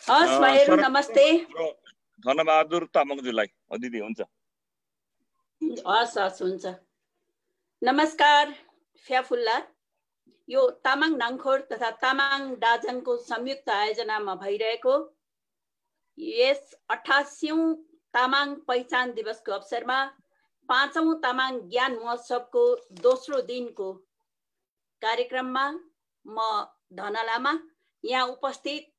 हस् भाइहरु नमस्ते। धनबहादुर तामाङज्यूलाई दिदी हुन्छ। हस् हस् हुन्छ। नमस्कार फ्याफुल्ला। यो तामाङ नाङखोर तथा तामाङ दाजनको संयुक्त आयोजनामा भइरहेको यस 88औं तामाङ पहिचान दिवसको अवसरमा 5औं तामाङ ज्ञान महोत्सवको दोस्रो दिनको कार्यक्रममा म धना लामा यहाँ उपस्थित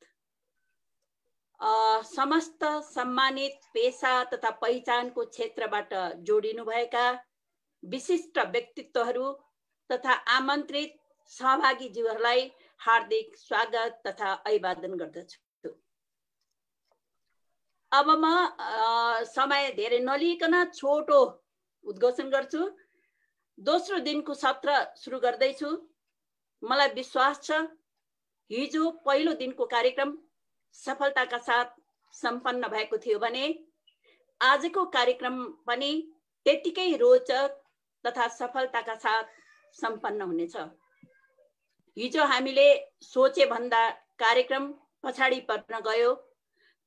समस्त सम्मानित पेशा तथा पहिचानको क्षेत्रबाट जोडिनु भएका विशिष्ट व्यक्तित्वहरू तथा आमन्त्रित सहभागीज्यूहरूलाई हार्दिक स्वागत तथा अभिवादन गर्दछु। अब म समय धेरै नलिकन छोटो उद्घोषण गर्छु। दोस्रो दिनको सत्र सुरु गर्दैछु। मलाई विश्वास छ हिजो पहिलो दिनको कार्यक्रम सफलताका साथ सम्पन्न भएको थियो भने आजको कार्यक्रम पनि त्यतिकै रोचक तथा सफलताका साथ सम्पन्न हुनेछ। हिजो हामीले सोचे भन्दा कार्यक्रम पछाडी पर्न गयो,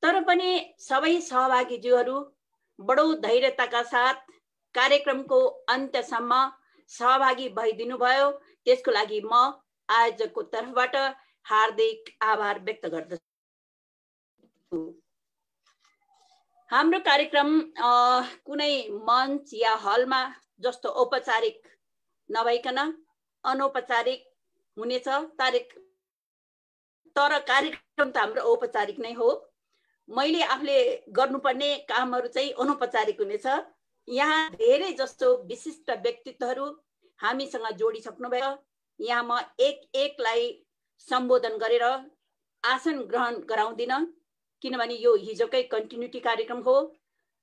तर पनि सबै सहभागीज्यूहरू बडो धैर्यताका साथ कार्यक्रमको अन्त्यसम्म सहभागी भइदिनु भयो। त्यसको लागि म आयोजकको तर्फबाट हार्दिक आभार व्यक्त गर्दछु। हाम्रो कार्यक्रम कुनै मञ्च या हलमा जस्तो औपचारिक नभइकन अनौपचारिक हुनेछ। तर कार्यक्रम त हाम्रो औपचारिक नै हो। मैले आफूले गर्नुपर्ने कामहरू चाहिँ अनौपचारिक हुनेछ। यहाँ धेरै जस्तो विशिष्ट व्यक्तित्वहरू हामीसँग जोडिसक्नुभयो। यहाँ म एक एकलाई सम्बोधन गरेर आसन ग्रहण गराउँदिन, किनभने यो हिजोकै कन्टिन्युटी कार्यक्रम हो।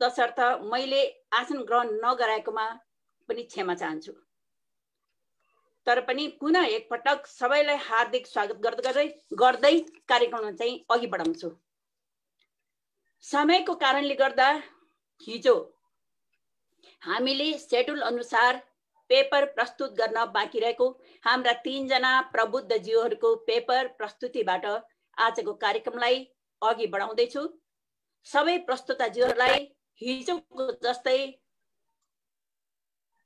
तसर्थ मैले आसन ग्रहण नगराएकोमा पनि क्षमा चाहन्छु। तर पनि पुनः एकपटक सबैलाई हार्दिक स्वागत गर्दै कार्यक्रममा चाहिँ अघि बढाउँछु। समयको कारणले गर्दा हिजो हामीले शेड्युल अनुसार पेपर प्रस्तुत गर्न बाँकी रहेको हाम्रा 3 जना प्रबुद्ध जीवहरूको पेपर प्रस्तुतिबाट आजको कार्यक्रमलाई अघि बढाउँदैछु। सबै प्रस्तुताजीहरूलाई हिजोको जस्तै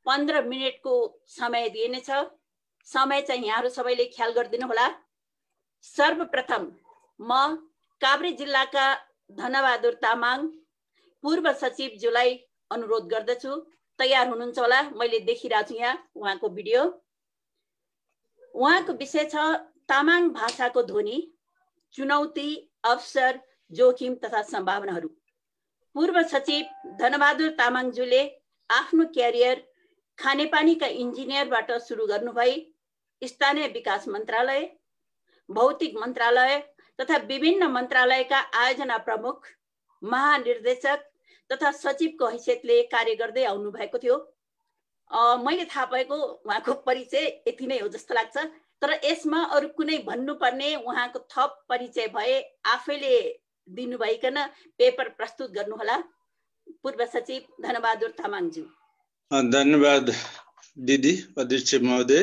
15 मिनेटको समय दिइनेछ। समय चाहिँ यहाँहरू सबैले ख्याल गरिदिनु होला। सर्वप्रथम म काभ्रे जिल्लाका धनबहादुर तामाङ पूर्व सचिवज्यूलाई अनुरोध गर्दछु। तयार हुनुहुन्छ होला? मैले देखिरहेको छु यहाँ उहाँको भिडियो। उहाँको विषय छ तामाङ भाषाको ध्वनि, चुनौती, अवसर, जोखिम तथा सम्भावनाहरू। पूर्व सचिव धनबहादुर तामाङज्यूले आफ्नो क्यारियर खानेपानीका इन्जिनियरबाट सुरु गर्नुभई स्थानीय विकास मन्त्रालय, भौतिक मन्त्रालय तथा विभिन्न मन्त्रालयका आयोजना प्रमुख, महानिर्देशक तथा सचिवको हैसियतले कार्य गर्दै आउनु भएको थियो। मैले थाहा पाएको उहाँको परिचय यति नै हो जस्तो लाग्छ। तर यसमा अरु कुनै भन्नुपर्ने उहाँको थप परिचय भए आफैले दिनुभइकन पेपर प्रस्तुत गर्नुहोला। पूर्व सचिव धनबहादुर तामाङज्यू। धन्यवाद दिदी, अध्यक्ष महोदय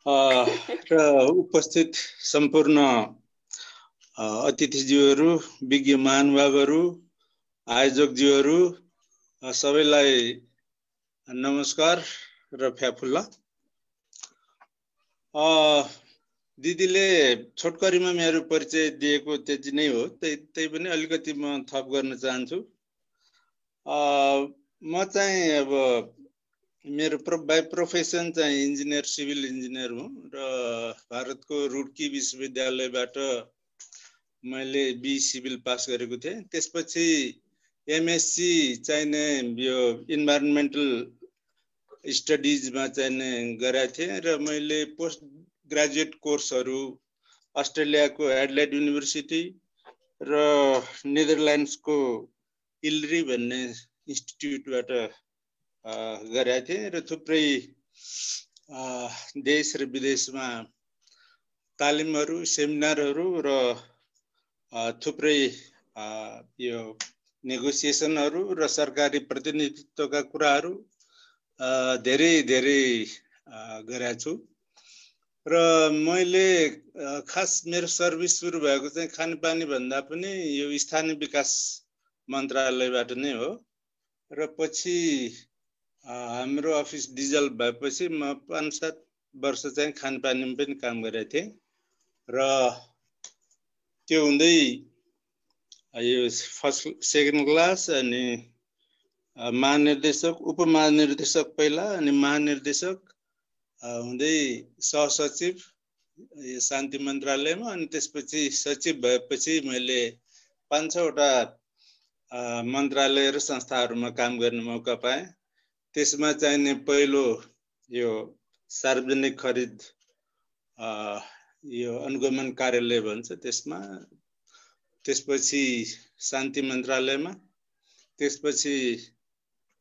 र उपस्थित सम्पूर्ण अतिथिज्यूहरू, विज्ञ महानुभावहरू, आयोजकज्यूहरू सबैलाई नमस्कार र फ्याफुल्ला। दिदीले छोटकरीमा मेरो परिचय दिएको त्यति नै हो। त्यही पनि अलिकति म थप गर्न चाहन्छु। म चाहिँ अब मेरो बाइ प्रोफेसन चाहिँ इन्जिनियर, सिभिल इन्जिनियर हुँ र भारतको रुड्की विश्वविद्यालयबाट मैले बी सिभिल पास गरेको थिएँ। त्यसपछि एमएससी चाहिने यो इन्भाइरोन्मेन्टल स्टडिजमा चाहिने गरेको थिएँ र मैले पोस्ट ग्रेजुएट कोर्सहरू अस्ट्रेलियाको एडलेड युनिभर्सिटी र नेदरल्यान्ड्सको इलरी भन्ने इन्स्टिट्युटबाट गरेका थिएँ र थुप्रै देश र विदेशमा तालिमहरू, सेमिनारहरू र थुप्रै यो नेगोसिएसनहरू र सरकारी प्रतिनिधित्वका कुराहरू धेरै धेरै गरेको छु। र मैले खास मेरो सर्भिस सुरु भएको चाहिँ खानेपानी भन्दा पनि यो स्थानीय विकास मन्त्रालयबाट नै हो र पछि हाम्रो अफिस डिजल भएपछि म 5-7 वर्ष चाहिँ खानेपानीमा पनि काम गरेको थिएँ र त्यो हुँदै यो फर्स्ट सेकेन्ड क्लास अनि महानिर्देशक उपमहानिर्देशक पहिला अनि महानिर्देशक हुँदै सहसचिव शान्ति मन्त्रालयमा अनि त्यसपछि सचिव भएपछि मैले 5-6 वटा मन्त्रालय र संस्थाहरूमा काम गर्ने मौका पाएँ। त्यसमा चाहिने पहिलो यो सार्वजनिक खरिद यो अनुगमन कार्यालय भन्छ त्यसमा, त्यसपछि शान्ति मन्त्रालयमा, त्यसपछि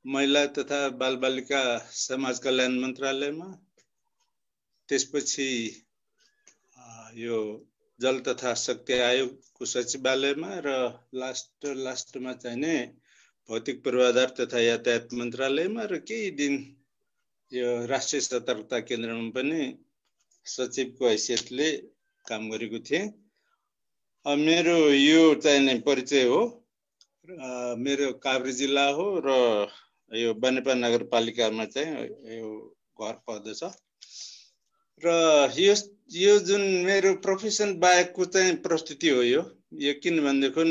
महिला तथा बालबालिका समाज कल्याण मन्त्रालयमा, त्यसपछि यो जल तथा शक्ति आयोगको सचिवालयमा र लास्टमा चाहिने भौतिक पूर्वाधार तथा यातायात मन्त्रालयमा र केही दिन यो राष्ट्रिय सतर्कता केन्द्रमा पनि सचिवको हैसियतले काम गरेको थिएँ। मेरो यो चाहिने परिचय हो। मेरो काभ्रे जिल्ला हो र यो बनेपा नगरपालिकामा चाहिँ यो घर पर्दछ र यो जुन मेरो प्रोफेसन बाहेकको चाहिँ प्रस्तुति हो यो किन भनेदेखि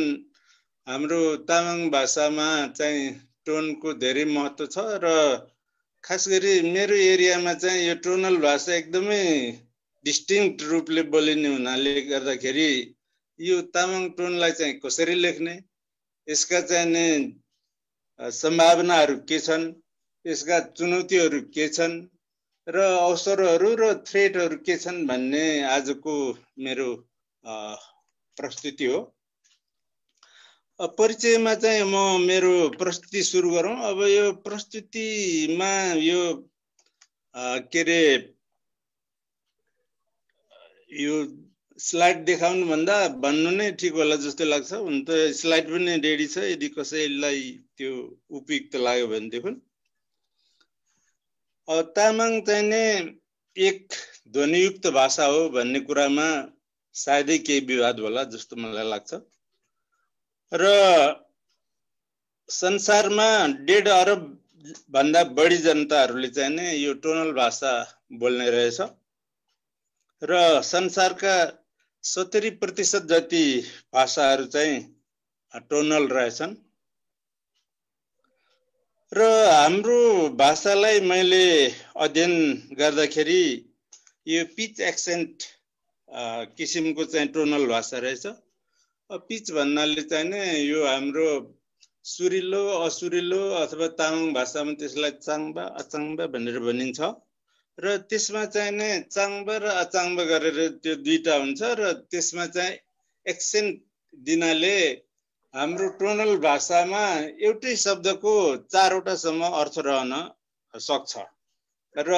हाम्रो तामाङ भाषामा चाहिँ टोनको धेरै महत्त्व छ र खास गरी मेरो एरियामा चाहिँ यो टोनल भाषा एकदमै डिस्टिङ्क्ट रूपले बोलिने हुनाले गर्दाखेरि यो तामाङ टोनलाई चाहिँ कसरी लेख्ने, यसका चाहिने सम्भावनाहरू के छन्, यसका चुनौतीहरू के छन् र अवसरहरू र थ्रेटहरू के छन् भन्ने आजको मेरो प्रस्तुति हो। परिचयमा चाहिँ म मेरो प्रस्तुति सुरु गरौँ। अब यो प्रस्तुतिमा यो के रे यो स्लाइड देखाउनु भन्दा भन्नु नै ठिक होला जस्तो लाग्छ। हुन त स्लाइड पनि रेडी छ, यदि कसैलाई त्यो उपयुक्त लाग्यो भनेदेखि। तामाङ चाहिने एक ध्वनियुक्त भाषा हो भन्ने कुरामा सायदै केही विवाद होला जस्तो मलाई लाग्छ र संसारमा 1.5 अरब भन्दा बढी जनताहरूले चाहिने यो टोनल भाषा बोल्ने रहेछ र संसारका 70% जति भाषाहरू चाहिँ टोनल रहेछन् र हाम्रो भाषालाई मैले अध्ययन गर्दाखेरि यो पिच एक्सेन्ट किसिमको चाहिँ टोनल भाषा रहेछ। पिच भन्नाले चाहिँ नि यो हाम्रो सुरिलो असुरिलो अथवा तामाङ भाषामा त्यसलाई चाङबा अचाङबा भनेर भनिन्छ र त्यसमा चाहिँ नि चाङबा र अचाङबा गरेर त्यो दुईटा हुन्छ र त्यसमा चाहिँ एक्सेन्ट दिनाले हाम्रो टोनल भाषामा एउटै शब्दको 4 वटासम्म अर्थ रहन सक्छ र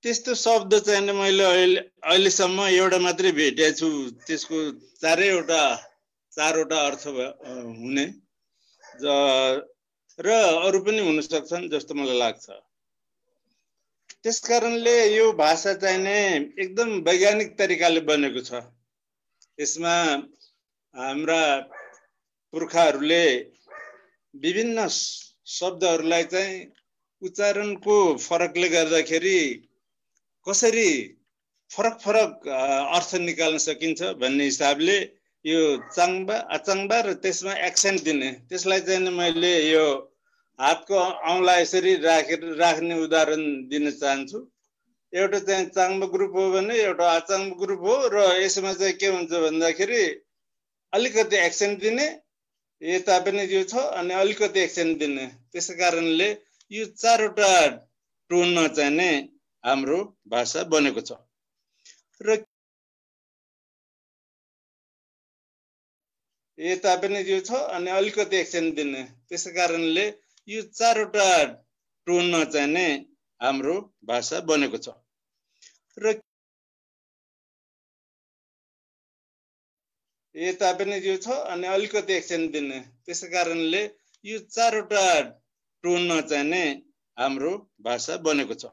त्यस्तो शब्द चाहिँ नि मैले अहिलेसम्म एउटा मात्रै भेटेको छु, त्यसको 4 वटा अर्थ हुने र अरू पनि हुन सक्छन् जस्तो मलाई लाग्छ। त्यसकारणले यो भाषा चाहिँ नि एकदम वैज्ञानिक तरिकाले बनेको छ। यसमा हाम्रा पुर्खाहरूले विभिन्न शब्दहरूलाई चाहिँ उच्चारणको फरकले गर्दाखेरि कसरी फरक अर्थ निकाल्न सकिन्छ भन्ने हिसाबले यो चाङबा अचाङबा र त्यसमा एक्सेन्ट दिने, त्यसलाई चाहिँ मैले यो हातको औँला यसरी राख्ने उदाहरण दिन चाहन्छु। एउटा चाहिँ चाङबा ग्रुप हो भने एउटा अचाङबा ग्रुप हो र यसमा चाहिँ के हुन्छ भन्दाखेरि अलिकति एक्सेन्ट दिने, यता पनि यो छ अनि अलिकति एक्सेन्ट दिने। त्यसै कारणले यो 4 वटा टोनमा चाहिँ नै हाम्रो भाषा बनेको छ र यता पनि यो छ अनि अलिकति एक्सेन्ट दिने। त्यसै कारणले यो 4 वटा टोनमा चाहिँ नै हाम्रो भाषा बनेको छ र यता पनि यो छ अनि अलिकति एक्सेन्ट दिने। त्यसै कारणले यो 4 वटा टोनमा चाहिँ नै हाम्रो भाषा बनेको छ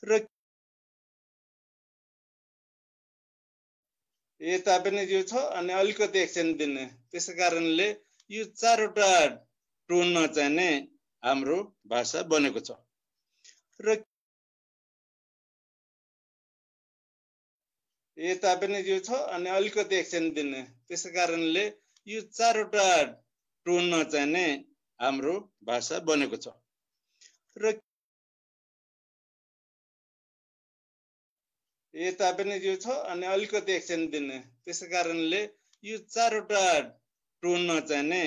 र यता पनि यो छ अनि अलिकति एक्सेन्ट दिने। त्यसै कारणले यो चारवटा टोनमा चाहिँ नै हाम्रो भाषा बनेको छ। र यता पनि यो छ अनि अलिकति एक्सेन्ट दिने। त्यसै कारणले यो चारवटा टोनमा चाहिँ नै हाम्रो भाषा बनेको छ। र यता पनि यो छ अनि अलिकति एक्सेन्ट दिने। त्यसै कारणले यो चारवटा टोनमा चाहिँ नै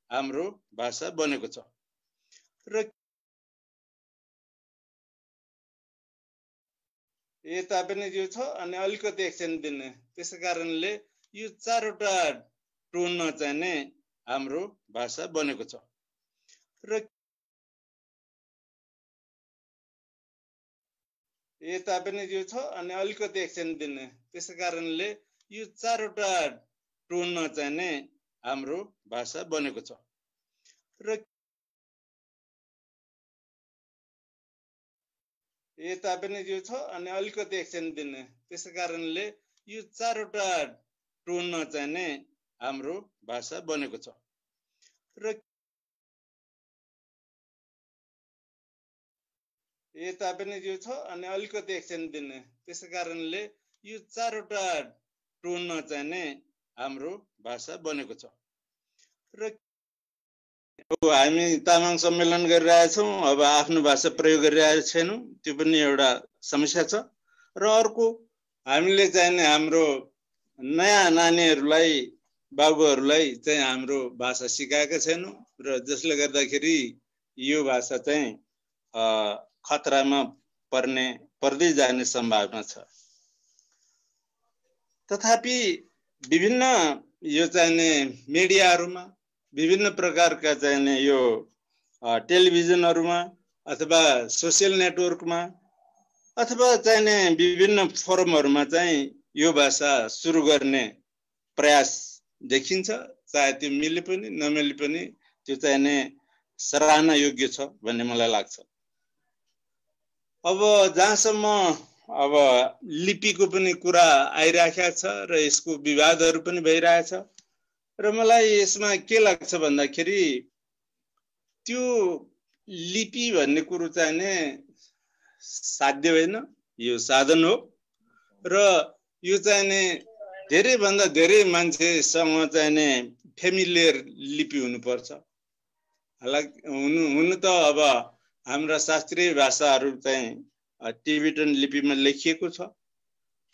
हाम्रो भाषा बनेको छ। र यता पनि यो छ अनि अलिकति एक्सेन्ट दिने। त्यसै कारणले यो चारवटा टोनमा चाहिँ नै हाम्रो भाषा बनेको छ। र यता पनि यो छ अनि अलिकति एक्सेन्ट दिने। त्यसै कारणले यो चारवटा टोनमा चाहिँ नै हाम्रो भाषा बनेको छ। र यता पनि यो छ अनि अलिकति एक्सेन्ट दिने। त्यसै कारणले यो चारवटा टोनमा चाहिँ नै हाम्रो भाषा बनेको छ। र यता पनि यो छ अनि अलिकति एक्सेन्ट दिने। त्यसै कारणले यो चारवटा टोनमा चाहिँ नै हाम्रो भाषा बनेको छ। र हामी तामाङ सम्मेलन गरिरहेछौँ, अब आफ्नो भाषा प्रयोग गरिरहेका छैनौँ, त्यो पनि एउटा समस्या छ। र अर्को हामीले चाहिँ हाम्रो नयाँ नानीहरूलाई बाबुहरूलाई चाहिँ हाम्रो भाषा सिकाएका छैनौँ र जसले गर्दाखेरि यो भाषा चाहिँ खतरामा पर्दै जाने सम्भावना छ। तथापि विभिन्न यो चाहिँ मिडियाहरूमा विभिन्न प्रकारका चाहिँ यो टेलिभिजनहरूमा अथवा सोसियल नेटवर्कमा अथवा चाहिँ विभिन्न फोरमहरूमा चाहिँ यो भाषा सुरु गर्ने प्रयास देखिन्छ। चाहे त्यो मिले पनि नमिले पनि त्यो चाहिँ सराहना योग्य छ भन्ने मलाई लाग्छ। अब जहाँसम्म अब लिपिको पनि कुरा आइराखेको छ र यसको विवादहरू पनि भइरहेछ र मलाई यसमा के लाग्छ भन्दाखेरि त्यो लिपि भन्ने कुरो चाहिँ साध्य होइन, यो साधन हो र यो चाहिँ धेरै भन्दा धेरै मान्छेसँग चाहिँ फेमिलियर लिपि हुनुपर्छ। हुनु त अब हाम्रा शास्त्रीय भाषाहरू चाहिँ टिबेटन लिपिमा लेखिएको छ,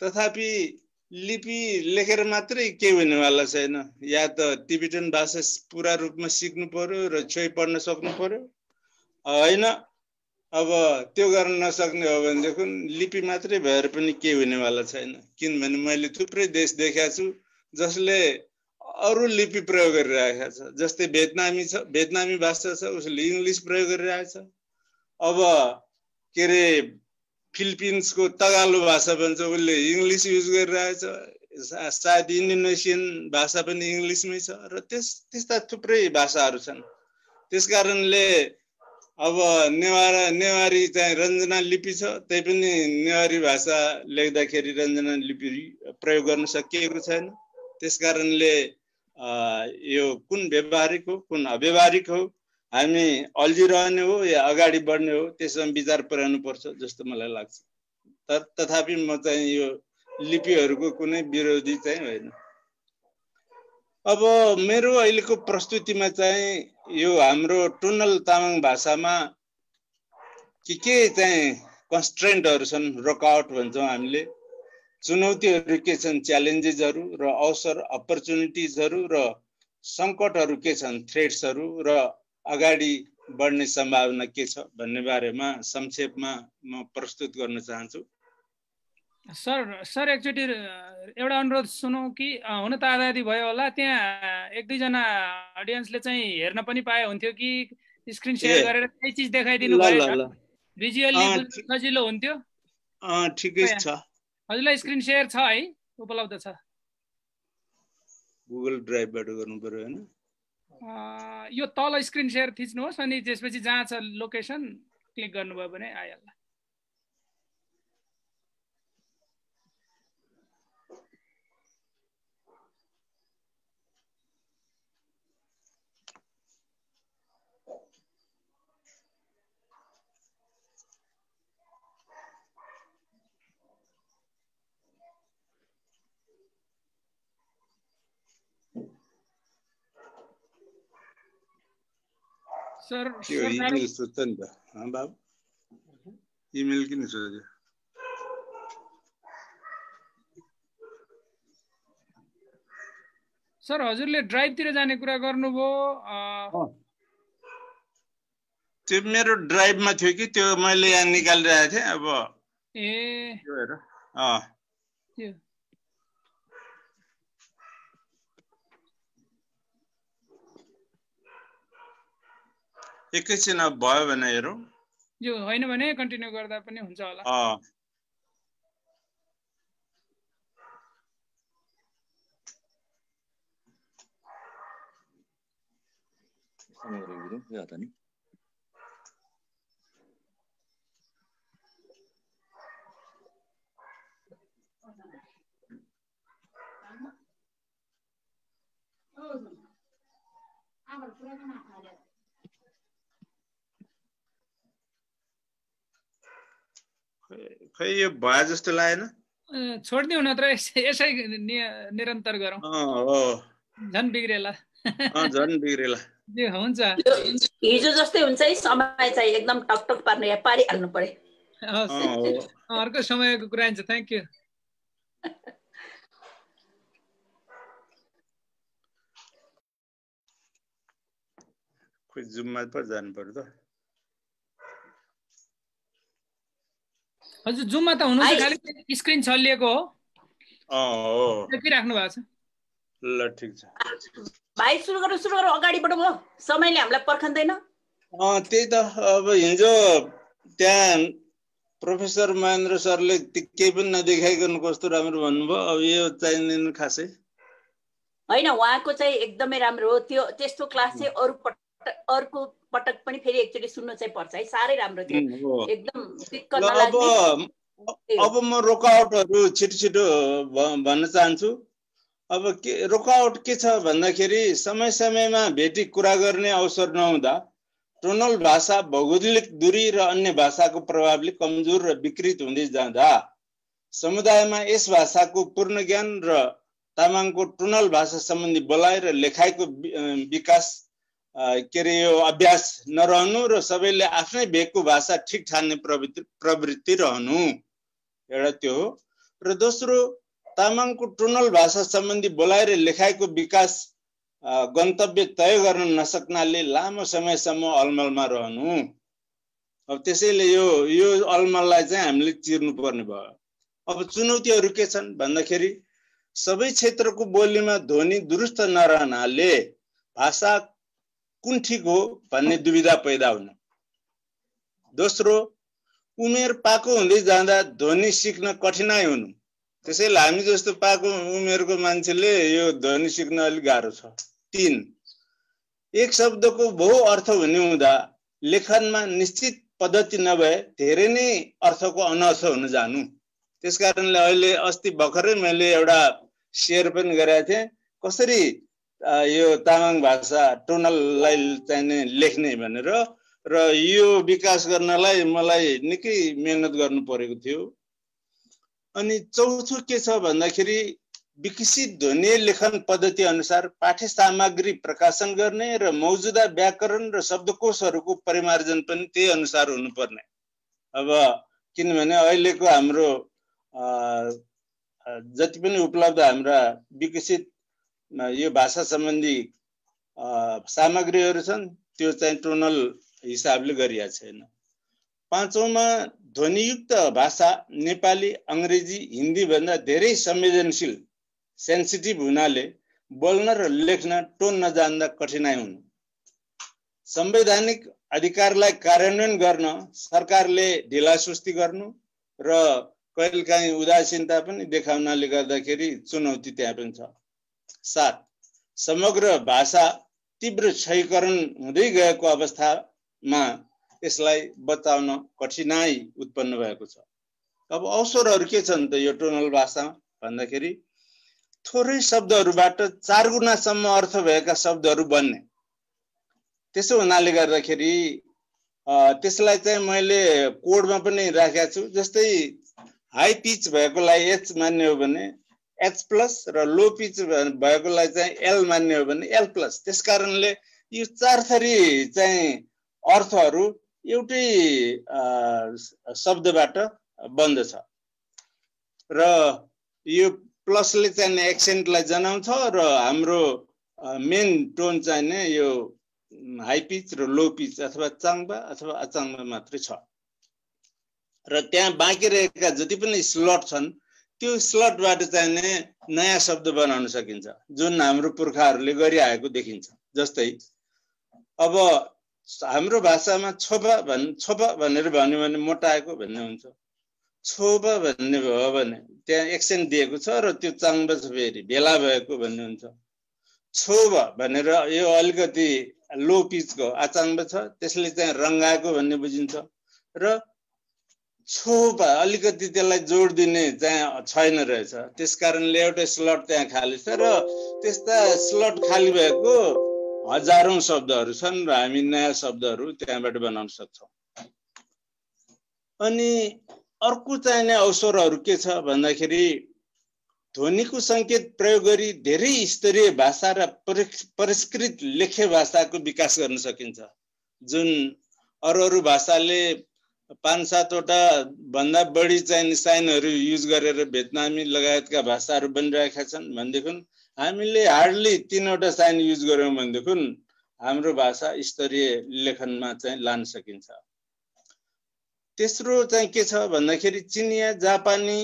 तथापि लिपि लेखेर मात्रै केही हुनेवाला छैन। या त टिबेटन भाषा पुरा रूपमा सिक्नु पर्यो र छोइ पढ्न सक्नु पर्यो, होइन अब त्यो गर्न नसक्ने हो भनेदेखि लिपि मात्रै भएर पनि केही हुनेवाला छैन। किनभने मैले थुप्रै देश देखेको छु जसले अरू लिपि प्रयोग गरिरहेको छ। जस्तै भियतनामी छ, भियतनामी भाषा छ, उसले इङ्ग्लिस प्रयोग गरिरहेछ। अब के अरे फिलिपिन्सको तगालो भाषा भन्छ, उसले इङ्ग्लिस युज गरिरहेछ। सायद इन्डोनेसियन भाषा पनि इङ्ग्लिसमै छ र त्यस्ता थुप्रै भाषाहरू छन्। त्यसकारणले अब नेवारी चाहिँ रञ्जना लिपि छ, त्यही पनि नेवारी भाषा लेख्दाखेरि रञ्जना लिपि प्रयोग गर्न सकिएको छैन। त्यसकारणले यो कुन व्यावहारिक हो कुन अव्यावहारिक हो, हामी अल्झिरहने हो या अगाडि बढ्ने हो, त्यसमा विचार पुर्याउनु पर्छ जस्तो मलाई लाग्छ। तथापि म चाहिँ यो लिपिहरूको कुनै विरोधी चाहिँ होइन। अब मेरो अहिलेको प्रस्तुतिमा चाहिँ यो हाम्रो टोनल तामाङ भाषामा के चाहिँ कन्स्ट्रेन्टहरू छन्, रोकआउट भन्छौँ हामीले, चुनौतीहरू के छन्, च्यालेन्जेसहरू र अवसर अपर्च्युनिटिजहरू र सङ्कटहरू के छन्, थ्रेट्सहरू र अगाडि बढ्ने सम्भावना के छ भन्ने बारेमा संक्षेपमा म प्रस्तुत गर्न चाहन्छु। सर एकचोटि एउटा अनुरोध सुनौ कि हुन त आधा भयो होला, त्यहाँ एक दुईजना अडियन्सले चाहिँ हेर्न पनि पाए हुन्थ्यो कि स्क्रिन सेयर गरेर केही चिज देखाइदिनु भयो, भिजुअली सजिलो हुन्थ्यो। ठिकै छ। हजुरलाई स्क्रिन सेयर छ है, उपलब्ध छ? गुगल ड्राइभबाट गर्नु पर्यो हैन? यो तल स्क्रिन सेयर थिच्नुहोस् अनि त्यसपछि जहाँ छ लोकेसन क्लिक गर्नुभयो भने आइहाल्ला। सर त्यो इमेल सोध्छ नि त बाबु इमेल किन सोध्यो सर हजुरले ड्राइभतिर जाने कुरा गर्नुभयो त्यो मेरो ड्राइभमा थियो कि त्यो मैले यहाँ निकालिरहेको थिएँ अब त्यो हेर त्यो एकैछिन अब भयो भने हेरौँ यो होइन भने कन्टिन्यू गर्दा पनि हुन्छ होला खै यो भयो जस्तो लागेन छोड्दिउँ नत्र यसै निरन्तर गरौँ झन् बिग्रेला झन् बिग्रेला हुन्छ हिजो जस्तै हुन्छ है समय चाहिँ एकदम टकटक पार्ने पारिहाल्नु पर्यो अर्को समयको कुरा हुन्छ थ्याङ्क यू खोइ जुममा पो जानु पर्यो त हजुर जुममा त हुनुहुन्छ खाली स्क्रिन चलिएको हो राख्नु भएको छ ल ठिक छ भाइ सुरु गरौँ अगाडि बढौँ हो समयले हामीलाई पर्खँदैन त्यही त अब हिजो त्यहाँ प्रोफेसर महेन्द्र सरले केही पनि नदेखाइकन कस्तो राम्रो भन्नुभयो अब यो चाहिँदैन खासै होइन उहाँको चाहिँ एकदमै राम्रो हो त्यो त्यस्तो क्लास चाहिँ अर्को पटक पनि फेरि एकचोटि सुन्नु चाहिँ पर्छ है साह्रै राम्रो थियो एकदम दिक्क नलाग्ने अब म रोकआउटहरु छिटो भन्न चाहन्छु अब के रोकआउट के छ भन्दाखेरि समय समयमा भेटी कुरा गर्ने अवसर नहुँदा टोनल भाषा भौगोलिक दूरी र अन्य भाषाको प्रभावले कमजोर र विकृत हुँदै जाँदा समुदायमा यस भाषाको पूर्ण ज्ञान र तामाङको टोनल भाषा सम्बन्धी बोलाइ र लेखाइको विकास यो अभ्यास नरहनु र सबैले आफ्नै भेगको भाषा ठिक ठान्ने प्रवृत्ति रहनु एउटा त्यो हो र दोस्रो तामाङको टोनल भाषा सम्बन्धी बोलाइ र लेखाइको विकास गन्तव्य तय गर्न नसक्नाले लामो समयसम्म अलमलमा रहनु अब त्यसैले यो अलमललाई चाहिँ हामीले चिर्नु पर्ने भयो अब चुनौतीहरू के छन् भन्दाखेरि सबै क्षेत्रको बोलीमा ध्वनि दुरुस्त नरहनाले भाषा कुन ठिक हो भन्ने दुविधा पैदा हुनु दोस्रो उमेर पाको हुँदै जाँदा ध्वनि सिक्न कठिनाइ हुनु त्यसैले हामी जस्तो पाको उमेरको मान्छेले यो ध्वनि सिक्न अलि गाह्रो छ 3 एक शब्दको बहु अर्थ हुने हुँदा लेखनमा निश्चित पद्धति नभए धेरै नै अर्थको अनर्थ हुन जानु त्यसकारणले अहिले अस्ति भर्खरै मैले एउटा शेयर पनि गरेको थिएँ कसरी यो तामाङ भाषा टोनललाई चाहिँ लेख्ने भनेर र यो विकास गर्नलाई मलाई निकै मेहनत गर्नु परेको थियो अनि चौथो के छ भन्दाखेरि विकसित ध्वनि लेखन पद्धति अनुसार पाठ्य सामग्री प्रकाशन गर्ने र मौजुदा व्याकरण र शब्दकोशहरूको परिमार्जन पनि त्यही अनुसार हुनुपर्ने अब किनभने अहिलेको हाम्रो जति पनि उपलब्ध हाम्रा विकसित यो भाषा सम्बन्धी सामग्रीहरू छन् त्यो चाहिँ टोनल हिसाबले गरिएको छैन पाँचौंमा ध्वनियुक्त भाषा नेपाली अंग्रेजी हिन्दी भन्दा धेरै संवेदनशील सेन्सिटिभ हुनाले बोल्न र लेख्न टोन नजान्दा कठिनाइ हुनु संवैधानिक अधिकारलाई कार्यान्वयन गर्न सरकारले ढिलासुस्ती गर्नु र कहिलेकाहीँ उदासीनता पनि देखाउनाले गर्दाखेरि चुनौती त्यहाँ पनि छ 7 समग्र भाषा तीव्र क्षयीकरण हुँदै गएको अवस्थामा यसलाई बचाउन कठिनाइ उत्पन्न भएको छ अब अवसरहरू के छन् त यो टोनल भाषामा भन्दाखेरि थोरै शब्दहरूबाट 4 गुणासम्म अर्थ भएका शब्दहरू बन्ने त्यसो हुनाले गर्दाखेरि त्यसलाई चाहिँ मैले कोडमा पनि राखेको छु जस्तै हाई पिच भएकोलाई एच मान्ने हो भने एच प्लस र लो पिच भएकोलाई चाहिँ एल मान्ने हो भने एल प्लस त्यसकारणले यो 4 थरी चाहिँ अर्थहरू एउटै शब्दबाट बन्दछ र यो प्लसले चाहिँ एक्सेन्टलाई जनाउँछ र हाम्रो मेन टोन चाहिँ यो हाई पिच र लो पिच अथवा चाङबा अथवा अचाङबा मात्रै छ र त्यहाँ बाँकी रहेका जति पनि स्लट छन् त्यो स्लटबाट चाहिँ नयाँ शब्द बनाउन सकिन्छ जुन हाम्रो पुर्खाहरूले गरिआएको देखिन्छ। जस्तै अब हाम्रो भाषामा छोपा भनेर भन्यो भने मोटाएको भन्ने हुन्छ, छोपा भन्ने भयो भने त्यहाँ एक्सेन्ट दिएको छ र त्यो चाङबा छ फेरि भेला भएको भन्ने हुन्छ। छोबा भनेर यो अलिकति लो पिचको आचाङ्बा छ त्यसले चाहिँ रङ्गाएको भन्ने बुझिन्छ र छोपा अलिकति त्यसलाई जोड दिने चाहिँ छैन रहेछ, त्यसकारणले एउटा स्लट त्यहाँ खाली छ र त्यस्ता स्लट खाली भएको हजारौं शब्दहरू छन् र हामी नयाँ शब्दहरू त्यहाँबाट बनाउन सक्छौँ। अनि अर्को चाहिने अवसरहरू के छ भन्दाखेरि ध्वनिको संकेत प्रयोग गरी धेरै स्तरीय भाषा र परिष्कृत लेखे भाषाको विकास गर्न सकिन्छ। जुन अरू भाषाले 5-7 वटा भन्दा बढी चाहिँ साइनहरू युज गरेर भियतनामी लगायतका भाषाहरू बनिरहेका छन् भनेदेखि हामीले हार्डली 3 वटा साइन युज गर्यौं भनेदेखि हाम्रो भाषा स्तरीय लेखनमा चाहिँ लान सकिन्छ। तेस्रो चाहिँ के छ भन्दाखेरि चिनिया, जापानी,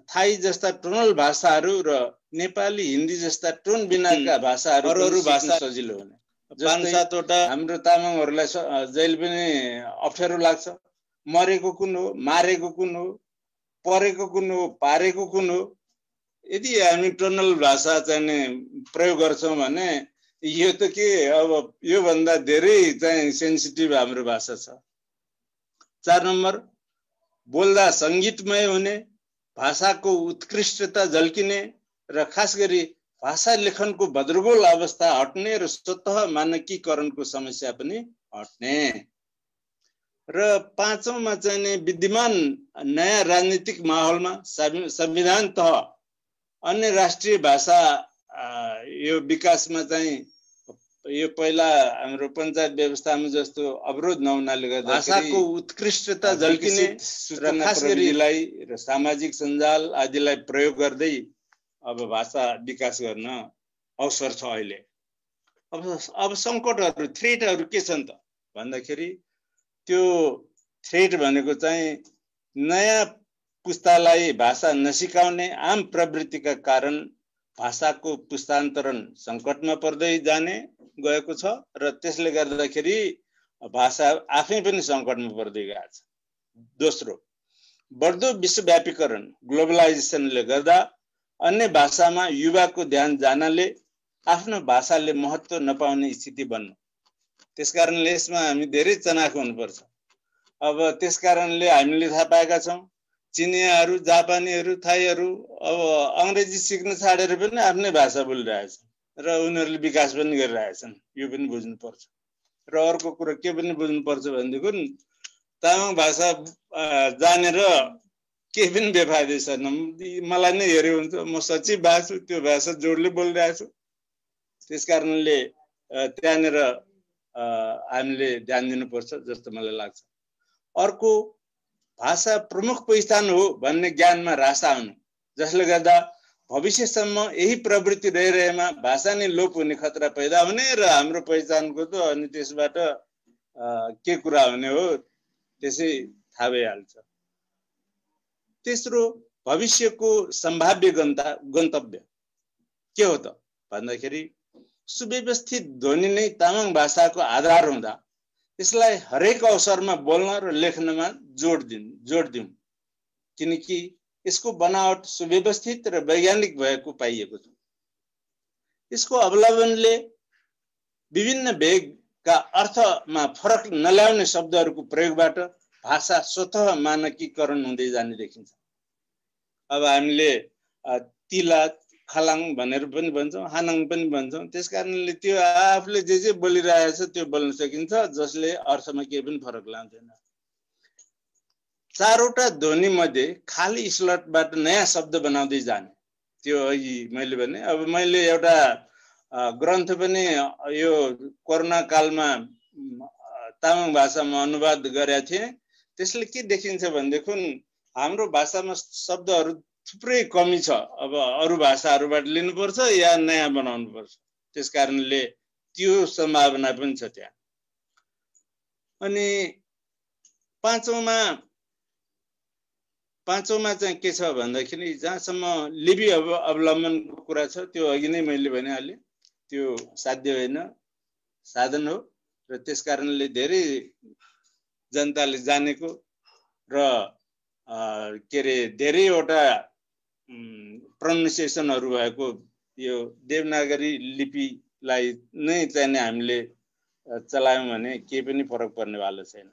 थाई जस्ता टोनल भाषाहरू र नेपाली, हिन्दी जस्ता टोन बिनाका भाषाहरू अरू भाषा सजिलो हुने। 5-7 वटा हाम्रो तामाङहरूलाई जहिले पनि अप्ठ्यारो लाग्छ। मरेको कुन हो, मारेको कुन हो, परेको कुन हो, पारेको कुन हो। यदि हामी टोनल भाषा चाहिँ प्रयोग गर्छौं भने यो त के अब यो भन्दा धेरै चाहिँ सेन्सिटिभ हाम्रो भाषा छ। 4 नम्बर बोल्दा संगीतमय हुने, भाषाको उत्कृष्टता झल्किने र खास गरी भाषा लेखनको भद्रगोल अवस्था हट्ने र स्वतः मानकीकरणको समस्या पनि हट्ने। र 5औंमा चाहिँ विद्यमान नयाँ राजनीतिक माहौलमा संविधान तह अन्य राष्ट्रिय भाषा यो विकासमा चाहिँ यो पहिला हाम्रो पञ्चायत व्यवस्थामा जस्तो अवरोध नहुनाले गर्दा भाषाको उत्कृष्टता झल्किने र खास गरीलाई र सामाजिक सञ्जाल आदिलाई प्रयोग गर्दै अब भाषा विकास गर्न अवसर छ अहिले। अब संकटहरू, थ्रेटहरू के छन् त भन्दाखेरि त्यो थ्रेट भनेको चाहिँ नयाँ पुस्तालाई भाषा नसिकाउने आम प्रवृत्तिका कारण भाषाको पुस्तान्तरण सङ्कटमा पर्दै जाने गएको छ र त्यसले गर्दाखेरि भाषा आफै पनि सङ्कटमा पर्दै गएको छ। दोस्रो, बढ्दो विश्वव्यापीकरण ग्लोबलाइजेसनले गर्दा अन्य भाषामा युवाको ध्यान जानले आफ्नो भाषाले महत्त्व नपाउने स्थिति बन्नु। त्यसकारणले यसमा हामी धेरै चनाखो हुनुपर्छ। अब त्यसकारणले हामीले थाहा पाएका छौँ चिनियाहरू, जापानीहरू, थाईहरू अब अंग्रेजी सिक्न छाडेर पनि आफ्नै भाषा बोलिरहेछन् र उनीहरूले विकास पनि गरिरहेछन्। यो पनि बुझ्नुपर्छ। र अर्को कुरा के पनि बुझ्नुपर्छ भनेदेखि तामाङ भाषा जानेर केही पनि बेफाइदा छैन। मलाई नै हेऱ्यो हुन्छ, म सचिव भएको छु, त्यो भाषा जोडले बोलिरहेको छु। त्यसकारणले त्यहाँनिर हामीले ध्यान दिनुपर्छ जस्तो मलाई लाग्छ। अर्को, भाषा प्रमुख पहिचान हो भन्ने ज्ञानमा ह्रास आउनु, जसले गर्दा भविष्यसम्म यही प्रवृत्ति रहिरहेमा भाषा नै लोप हुने खतरा पैदा हुने र हाम्रो पहिचानको त अनि त्यसबाट के कुरा हुने हो त्यसै थाहा भइहाल्छ। तेस्रो, भविष्यको सम्भाव्य गन्तव्य के हो त भन्दाखेरि सुव्यवस्थित ध्वनि नै तामाङ भाषाको आधार हुँदा यसलाई हरेक अवसरमा बोल्न र लेख्नमा जोड दिउँ, किनकि यसको बनावट सुव्यवस्थित र वैज्ञानिक भएको पाइएको छ। यसको अवलम्बनले विभिन्न भेगका अर्थमा फरक नल्याउने शब्दहरूको प्रयोगबाट भाषा स्वतः मानकीकरण हुँदै जाने देखिन्छ। अब हामीले तिला, खलाङ भनेर पनि भन्छौँ, हानाङ पनि भन्छौँ। त्यसकारणले त्यो आफूले जे बोलिरहेको छ त्यो बोल्न सकिन्छ, जसले अर्थमा केही पनि फरक ल्याउँदैन। 4 वटा ध्वनि मध्ये खाली स्लटबाट नयाँ शब्द बनाउँदै जाने, त्यो अघि मैले भने। अब मैले एउटा ग्रन्थ पनि यो कोरोना कालमा तामाङ भाषामा अनुवाद गरेका थिएँ। त्यसले के देखिन्छ भनेदेखि हाम्रो भाषामा शब्दहरू थुप्रै कमी छ। अब अरू भाषाहरूबाट लिनुपर्छ या नयाँ बनाउनु पर्छ। त्यसकारणले त्यो सम्भावना पनि छ त्यहाँ। अनि पाँचौँमा चाहिँ के छ भन्दाखेरि जहाँसम्म लिपि अवलम्बनको कुरा छ त्यो अघि नै मैले भनिहालेँ, त्यो साध्य होइन, साधन हो र त्यसकारणले धेरै जनताले जानेको र के अरे धेरैवटा प्रोनाउन्सिएसनहरू भएको यो देवनागरी लिपिलाई नै चाहिँ हामीले चलायौँ भने केही पनि फरक पर्नेवाला छैन।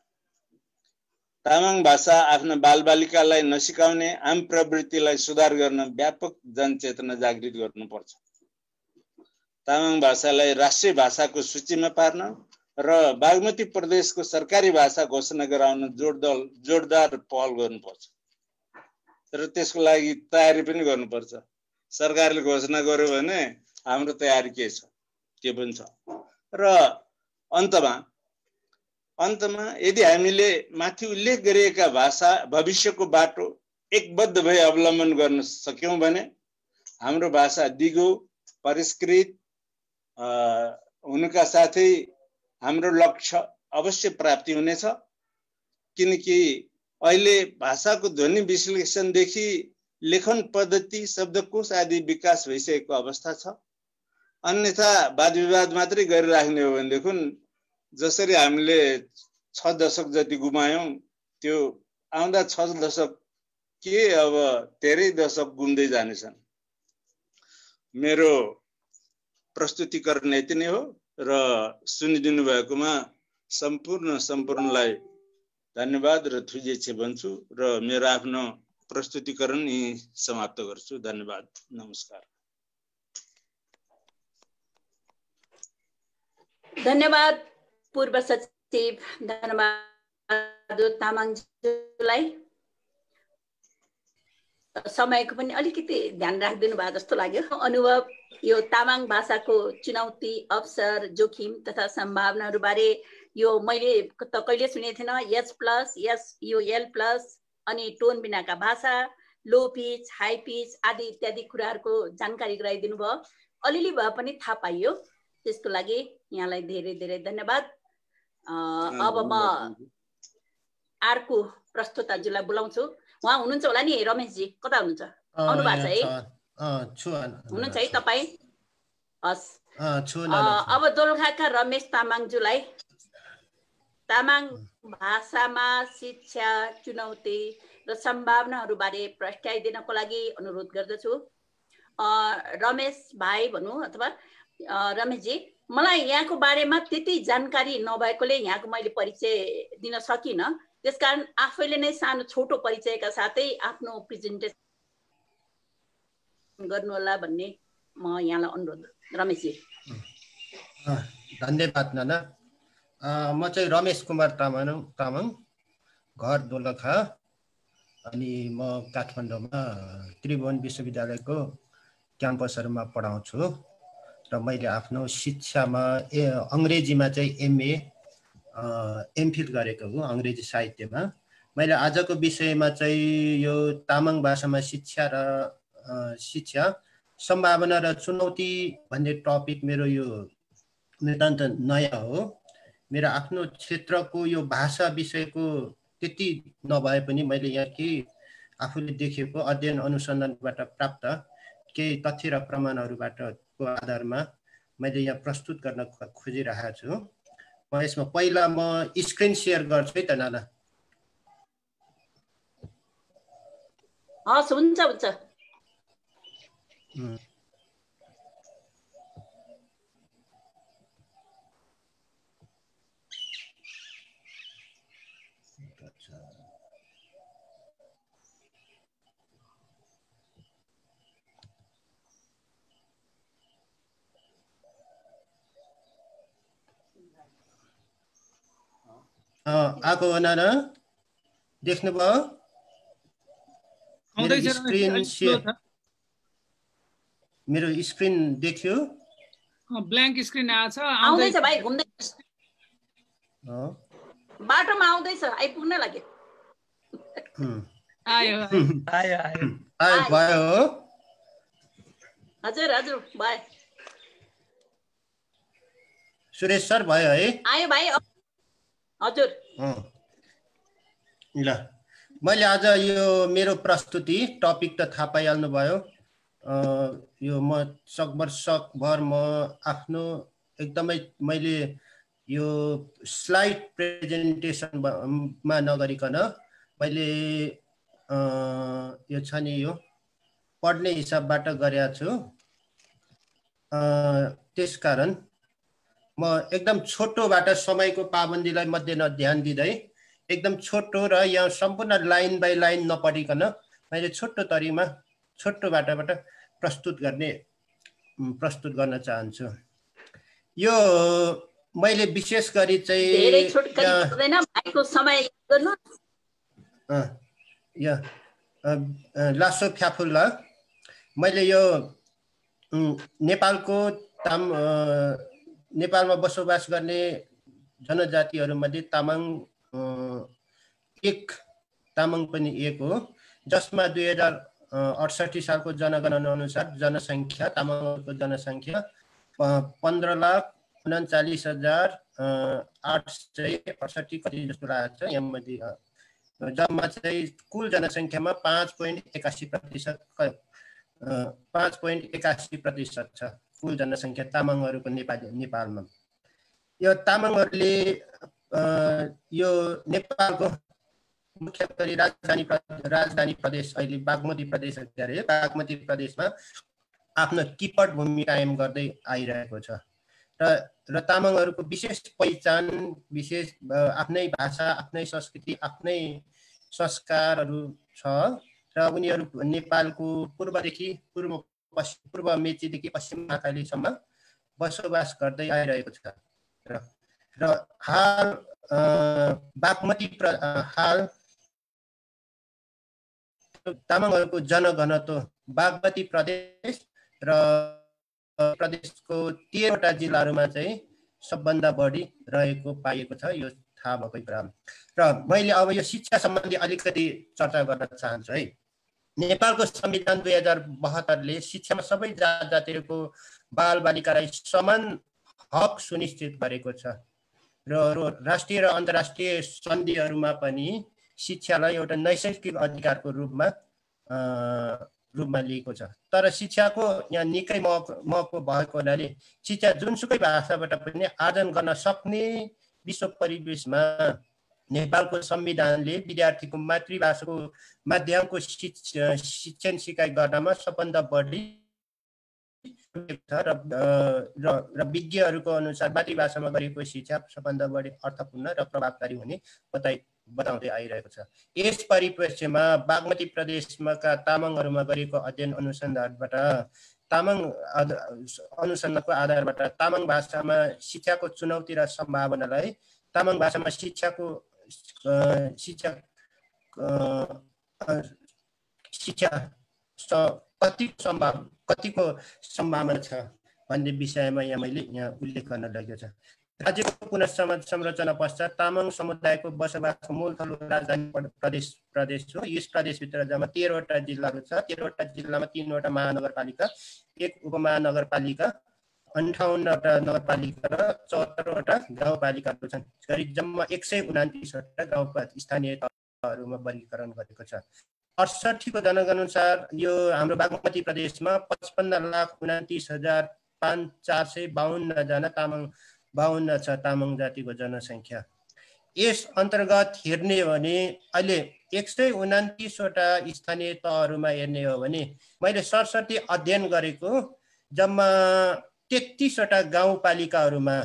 तामाङ भाषा आफ्ना बालबालिकालाई नसिकाउने आम प्रवृत्तिलाई सुधार गर्न व्यापक जनचेतना जागृत गर्नुपर्छ। तामाङ भाषालाई राष्ट्रिय भाषाको सूचीमा पार्न र बागमती प्रदेशको सरकारी भाषा घोषणा गराउन जोरदार पहल गर्नुपर्छ र त्यसको लागि तयारी पनि गर्नुपर्छ। सरकारले घोषणा गर्यो भने हाम्रो तयारी के छ त्यो पनि छ। र अन्तमा यदि हामीले माथि उल्लेख गरिएका भाषा भविष्यको बाटो एकबद्ध भई अवलम्बन गर्न सक्यौं भने हाम्रो भाषा दिगो परिष्कृत हुनुका साथै हाम्रो लक्ष्य अवश्य प्राप्ति हुनेछ। किनकि अहिले भाषाको ध्वनि विश्लेषणदेखि लेखन पद्धति शब्दकोश आदि विकास भइसकेको अवस्था छ। अन्यथा वाद विवाद मात्रै गरिराख्ने हो भनेदेखि जसरी हामीले 6 दशक जति गुमायौं त्यो आउँदा 6 दशक के अब धेरै दशक गुम्दै जानेछन्। मेरो प्रस्तुतिकरण यति नै हो र सुनिदिनु भएकोमा सम्पूर्णलाई धन्यवाद र थुजेछे भन्छु र मेरो आफ्नो प्रस्तुतिकरण यही समाप्त गर्छु। धन्यवाद, नमस्कार। धन्यवाद पूर्व सचिव धनबहादुर तामाङज्यूलाई। समयको पनि अलिकति ध्यान राखिदिनु भयो जस्तो लाग्यो। अनुभव यो तामाङ भाषाको चुनौती, अवसर, जोखिम तथा सम्भावनाहरू बारे यो मैले त कहिले सुनेको थिएन। यो एल प्लस अनि टोन बिनाका भाषा, लो पिच, हाई पिच आदि इत्यादि कुराहरूको जानकारी गराइदिनु भयो। अलिअलि भए पनि थाहा पाइयो, त्यसको लागि यहाँलाई धेरै धेरै धन्यवाद। अब म अर्को प्रस्तुताज्यूलाई बोलाउँछु। उहाँ हुनुहुन्छ होला नि, रमेशजी कता हुनुहुन्छ? आउनु भएको छ है? हुनुहुन्छ है तपाईँ? हस्। अब दोलखाका रमेश तामाङज्यूलाई तामाङ भाषामा शिक्षा चुनौती र सम्भावनाहरू बारे प्रस्ताइदिनको लागि अनुरोध गर्दछु। रमेश भाइ भनौँ अथवा रमेशजी, मलाई यहाँको बारेमा त्यति जानकारी नभएकोले यहाँको मैले परिचय दिन सकिनँ। त्यसकारण आफैले नै सानो छोटो परिचयका साथै आफ्नो प्रेजेन्टेसन गर्नुहोला भन्ने म यहाँलाई अनुरोध। रमेशजी। धन्यवाद नाना। म चाहिँ रमेश कुमार तामाङ, घर दोलखा, अनि म काठमाडौँमा त्रिभुवन विश्वविद्यालयको क्याम्पसहरूमा पढाउँछु र मैले आफ्नो शिक्षामा अङ्ग्रेजीमा चाहिँ एमए एमफिल गरेको हुँ अङ्ग्रेजी साहित्यमा। मैले आजको विषयमा चाहिँ यो तामाङ भाषामा शिक्षा सम्भावना र चुनौती भन्ने टपिक मेरो यो नितान्त नयाँ हो। मेरो आफ्नो क्षेत्रको यो भाषा विषयको त्यति नभए पनि मैले यहाँ केही आफूले देखेको अध्ययन अनुसन्धानबाट प्राप्त केही तथ्य र प्रमाणहरूबाट को आधारमा मैले यहाँ प्रस्तुत गर्न खोजिरहेको छु। म यसमा पहिला म स्क्रिन सेयर गर्छु है त नाना। हस्, हुन्छ हुन्छ। आएको हो नाना, देख्नुभयो? मेरो स्क्रिन देख्यो? ब्ल्याङ्क स्क्रिन आछ। आउँदैछ भाइ, घुम्दै। बाटोमा आउँदैछ, आइपुग्न लाग्यो। आयो आयो आयो भयो हो। हजुर हजुर भयो। सुरेश सर भयो है? आयो भाइ हजुर। ल मैले आज यो मेरो प्रस्तुति टपिक त थाहा पाइहाल्नु भयो। यो म सकभर म आफ्नो एकदमै मैले यो स्लाइड प्रेजेन्टेसनमा नगरिकन मैले यो छ नि यो पढ्ने हिसाबबाट गरेको छु। त्यसकारण म एकदम छोटोबाट समयको पाबन्दीलाई मध्य ध्यान दिँदै एकदम छोटो र यहाँ सम्पूर्ण लाइन बाई लाइन नपढिकन मैले छोटो तरिकामा छोटो बाटाबाट प्रस्तुत गर्न चाहन्छु। यो मैले विशेष गरी चाहिँ धेरै छोटकरी गर्दैन, भाइको समय गर्नु। लासो फ्याफुल्ला मैले यो नेपालमा बसोबास गर्ने जनजातिहरूमध्ये तामाङ पनि एक हो, जसमा 2068 सालको जनगणना अनुसार जनसङ्ख्या तामाङहरूको जनसङ्ख्या 15,39,868 कति जस्तो लागेको छ। यहाँमध्ये जम्मा चाहिँ कुल जनसङ्ख्यामा 5.81% छ कुल जनसङ्ख्या तामाङहरूको नेपालमा। यो तामाङहरूले यो नेपालको मुख्य गरी राजधानी प्रदेश अहिले बागमती प्रदेश अरे बागमती प्रदेशमा आफ्नो किपट भूमि कायम गर्दै आइरहेको छ र तामाङहरूको विशेष पहिचान, विशेष आफ्नै भाषा, आफ्नै संस्कृति, आफ्नै संस्कारहरू छ र उनीहरू नेपालको पूर्वदेखि पूर्व मेचीदेखि पश्चिम महाकालीसम्म बसोबास गर्दै आइरहेको छ र हाल तामाङहरूको जनघनत्व बागमती प्रदेश र प्रदेशको 13वटा जिल्लाहरूमा चाहिँ सबभन्दा बढी रहेको पाइएको छ। यो थाहा भएकै कुरा र मैले अब यो शिक्षा सम्बन्धी अलिकति चर्चा गर्न चाहन्छु है। नेपालको संविधान 2072ले शिक्षामा सबै जातिहरूको बालबालिकालाई समान हक सुनिश्चित गरेको छ र राष्ट्रिय र अन्तर्राष्ट्रिय सन्धिहरूमा पनि शिक्षालाई एउटा नैसर्गिक अधिकारको रूपमा लिएको छ। तर शिक्षाको यहाँ निकै महत्त्व भएको हुनाले शिक्षा जुनसुकै भाषाबाट पनि आर्जन गर्न सक्ने विश्व परिवेशमा नेपालको संविधानले विद्यार्थीको मातृभाषाको माध्यमको शिक्षण सिकाइ गर्नमा सबभन्दा बढी र विज्ञहरूको अनुसार मातृभाषामा गरेको शिक्षा सबभन्दा बढी अर्थपूर्ण र प्रभावकारी हुने बताउँदै आइरहेको छ। यस परिप्रेक्ष्यमा बागमती प्रदेशमा तामाङहरूमा गरेको अध्ययन अनुसन्धानको आधारबाट तामाङ भाषामा शिक्षाको चुनौती र सम्भावनालाई, तामाङ भाषामा कतिको सम्भावना छ भन्ने विषयमा मैले यहाँ उल्लेख गर्न लगेको छ। राज्यको पुनर्संरचना पश्चात तामाङ समुदायको बसोबासको मूल थलो राजधानी प्रदेश हो। यस प्रदेशभित्र जम्मा 13वटा जिल्लाहरू छ। 13वटा जिल्लामा 3वटा महानगरपालिका, 1 उपमहानगरपालिका, 58वटा नगरपालिका र 74वटा गाउँपालिकाहरू छन्। गरी जम्मा 129वटा स्थानीय तहहरूमा वर्गीकरण गरेको छ। 68 को जनगणना अनुसार यो हाम्रो बागमती प्रदेशमा 55,29,452 जना तामाङ छ तामाङ जातिको जनसङ्ख्या। यस अन्तर्गत हेर्ने हो भने अहिले 129वटा स्थानीय तहहरूमा हेर्ने हो भने मैले सरस्वती अध्ययन गरेको जम्मा 33वटा गाउँपालिकाहरूमा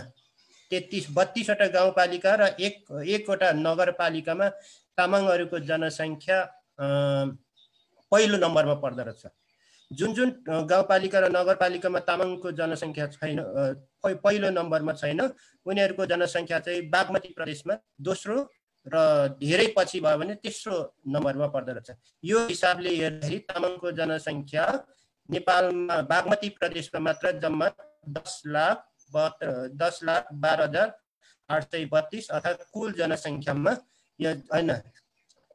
32वटा गाउँपालिका र एकवटा नगरपालिकामा तामाङहरूको जनसङ्ख्या पहिलो नम्बरमा पर्दो रहेछ। जुन गाउँपालिका र नगरपालिकामा तामाङको जनसङ्ख्या छैन, पहिलो नम्बरमा छैन, उनीहरूको जनसङ्ख्या चाहिँ बागमती प्रदेशमा दोस्रो र धेरै पछि भयो भने तेस्रो नम्बरमा पर्दो रहेछ। यो हिसाबले हेर्दाखेरि तामाङको जनसङ्ख्या नेपालमा बागमती प्रदेशमा मात्र जम्मा 10,12,8 832 अर्थात् कुल जनसङ्ख्यामा यो हैन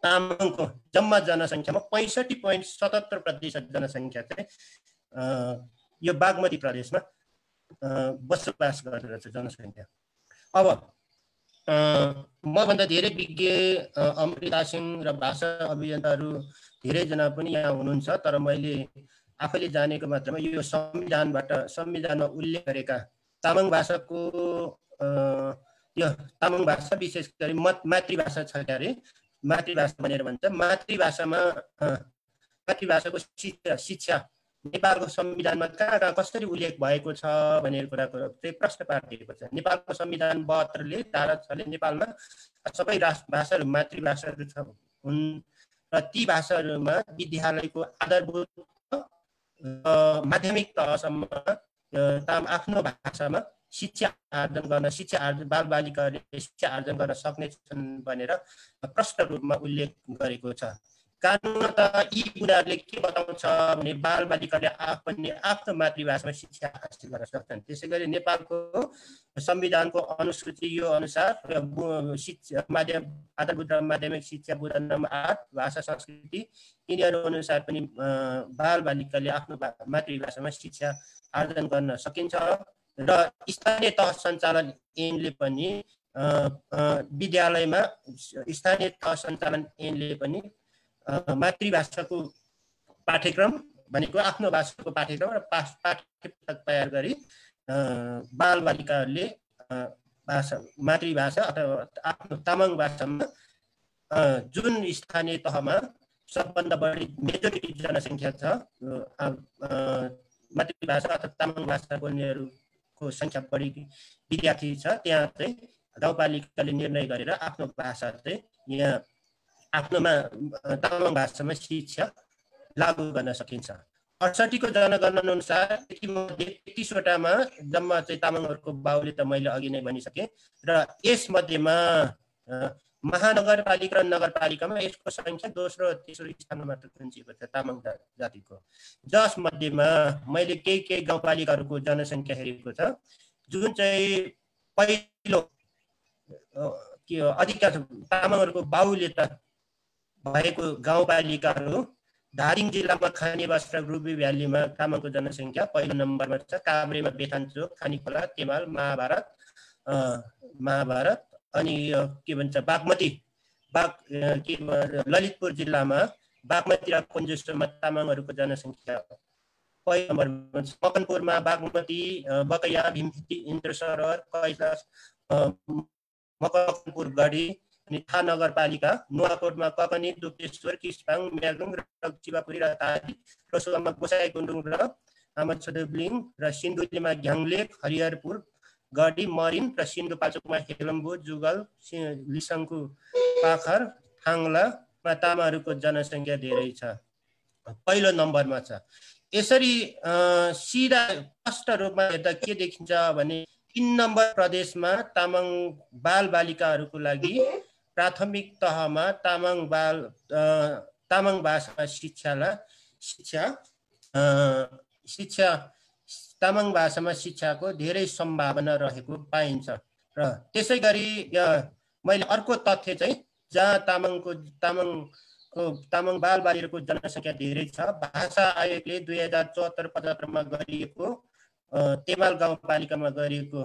तामाङको जम्मा जनसङ्ख्यामा 65.77% जनसङ्ख्या चाहिँ यो बागमती प्रदेशमा बसोबास गरेर छ जनसङ्ख्या। अब मभन्दा धेरै विज्ञ अमृता सिंह र भाषा अभियन्ताहरू धेरैजना पनि यहाँ हुनुहुन्छ, तर मैले आफैले जानेको मात्रामा यो संविधानमा उल्लेख गरेका तामाङ भाषाको यो तामाङ भाषा विशेष गरी मातृभाषा छ क्यारे, मातृभाषा भनेर भन्छ। मातृभाषाको शिक्षा नेपालको संविधानमा कहाँ कहाँ कसरी उल्लेख भएको छ भनेर कुराको चाहिँ प्रश्न पारिएको छ। नेपालको संविधान 72ले धारा 6ले नेपालमा सबै भाषाहरू मातृभाषाहरू हुन् र ती भाषाहरूमा विद्यालयको आधारभूत माध्यमिक तहसम्म आफ्नो भाषामा शिक्षा आर्जन बालबालिकाहरूले शिक्षा आर्जन गर्न सक्नेछन् भनेर प्रष्ट रूपमा उल्लेख गरेको छ। कानुनमा त यी कुराहरूले के बताउँछ भने बालबालिकाले आफ्नो मातृभाषामा शिक्षा हासिल गर्न सक्छन्। त्यसै गरी नेपालको संविधानको अनुसूची यो अनुसार आधारभूत र माध्यमिक शिक्षा बुँदा नम्बर 8 भाषा संस्कृति यिनीहरू अनुसार पनि बालबालिकाले आफ्नो मातृभाषामा शिक्षा आर्जन गर्न सकिन्छ र स्थानीय तह सञ्चालन ऐनले पनि विद्यालयमा स्थानीय तह सञ्चालन ऐनले पनि मातृभाषाको पाठ्यक्रम भनेको आफ्नो भाषाको पाठ्यक्रम र पाठ्यपुस्तक तयार गरी बालबालिकाहरूले मातृभाषा अथवा आफ्नो तामाङ भाषामा जुन स्थानीय तहमा सबभन्दा बढी मेजोरिटी जनसङ्ख्या छ मातृभाषा अथवा तामाङ भाषा बोल्नेहरूको सङ्ख्या बढी विद्यार्थी छ, त्यहाँ चाहिँ गाउँपालिकाले निर्णय गरेर आफ्नो भाषा चाहिँ यहाँ आफ्नोमा तामाङ भाषामा शिक्षा लागू गर्न सकिन्छ। 68 को जनगणना अनुसार 33 वटामा जम्मा चाहिँ तामाङहरूको बाहुल्य त मैले अघि नै भनिसकेँ र यसमध्येमा महानगरपालिका र नगरपालिकामा यसको सङ्ख्या दोस्रो र तेस्रो स्थानमा मात्र कुन्चिएको छ तामाङ जातिको। जसमध्येमा मैले केही गाउँपालिकाहरूको जनसङ्ख्या हेरेको छ जुन चाहिँ पहिलो अधिकांश तामाङहरूको बाहुल्यता भएको गाउँपालिकाहरू धादिङ जिल्लामा खानीबास र रुबी भ्यालीमा तामाङको जनसङ्ख्या पहिलो नम्बरमा छ। काभ्रेमा बेथानचोक, खानीखोला, तेमाल, महाभारत अनि के भन्छ बागमती ललितपुर जिल्लामा बागमती र कुञ्जेश्वरमा तामाङहरूको जनसङ्ख्या पहिलो नम्बरमा छ। मकनपुरमा बागमती, बकैया, भीमती, इन्द्रसरोवर, कैलाश, मकनपुर गढी अनि था नगरपालिका, नुवाकोटमा ककनी, दुप्तेश्वर, किस्पाङ, म्यागुङ र चिबापुरी र तादी, रसुवामा गोसाई गुन्डुङ र आमाछोडब्लिङ र सिन्धुलीमा घ्याङलेक, हरिहरपुर, गढी, मरिन र सिन्धुपाल्चोकमा हेलम्बु, जुगल, लिसङ्कु, पाखर, थाङ्लामा तामाङहरूको जनसङ्ख्या धेरै छ, पहिलो नम्बरमा छ। यसरी सिधा स्पष्ट रूपमा हेर्दा के देखिन्छ भने 3 नम्बर प्रदेशमा तामाङ बालबालिकाहरूको लागि प्राथमिक तहमा तामाङ भाषामा तामाङ भाषामा शिक्षाको धेरै सम्भावना रहेको पाइन्छ। र त्यसै गरी मैले अर्को तथ्य चाहिँ जहाँ तामाङ बालबालिकाको जनसङ्ख्या धेरै छ, भाषा आयोगले 2074-75 गरिएको तेमाल गाउँपालिकामा गरिएको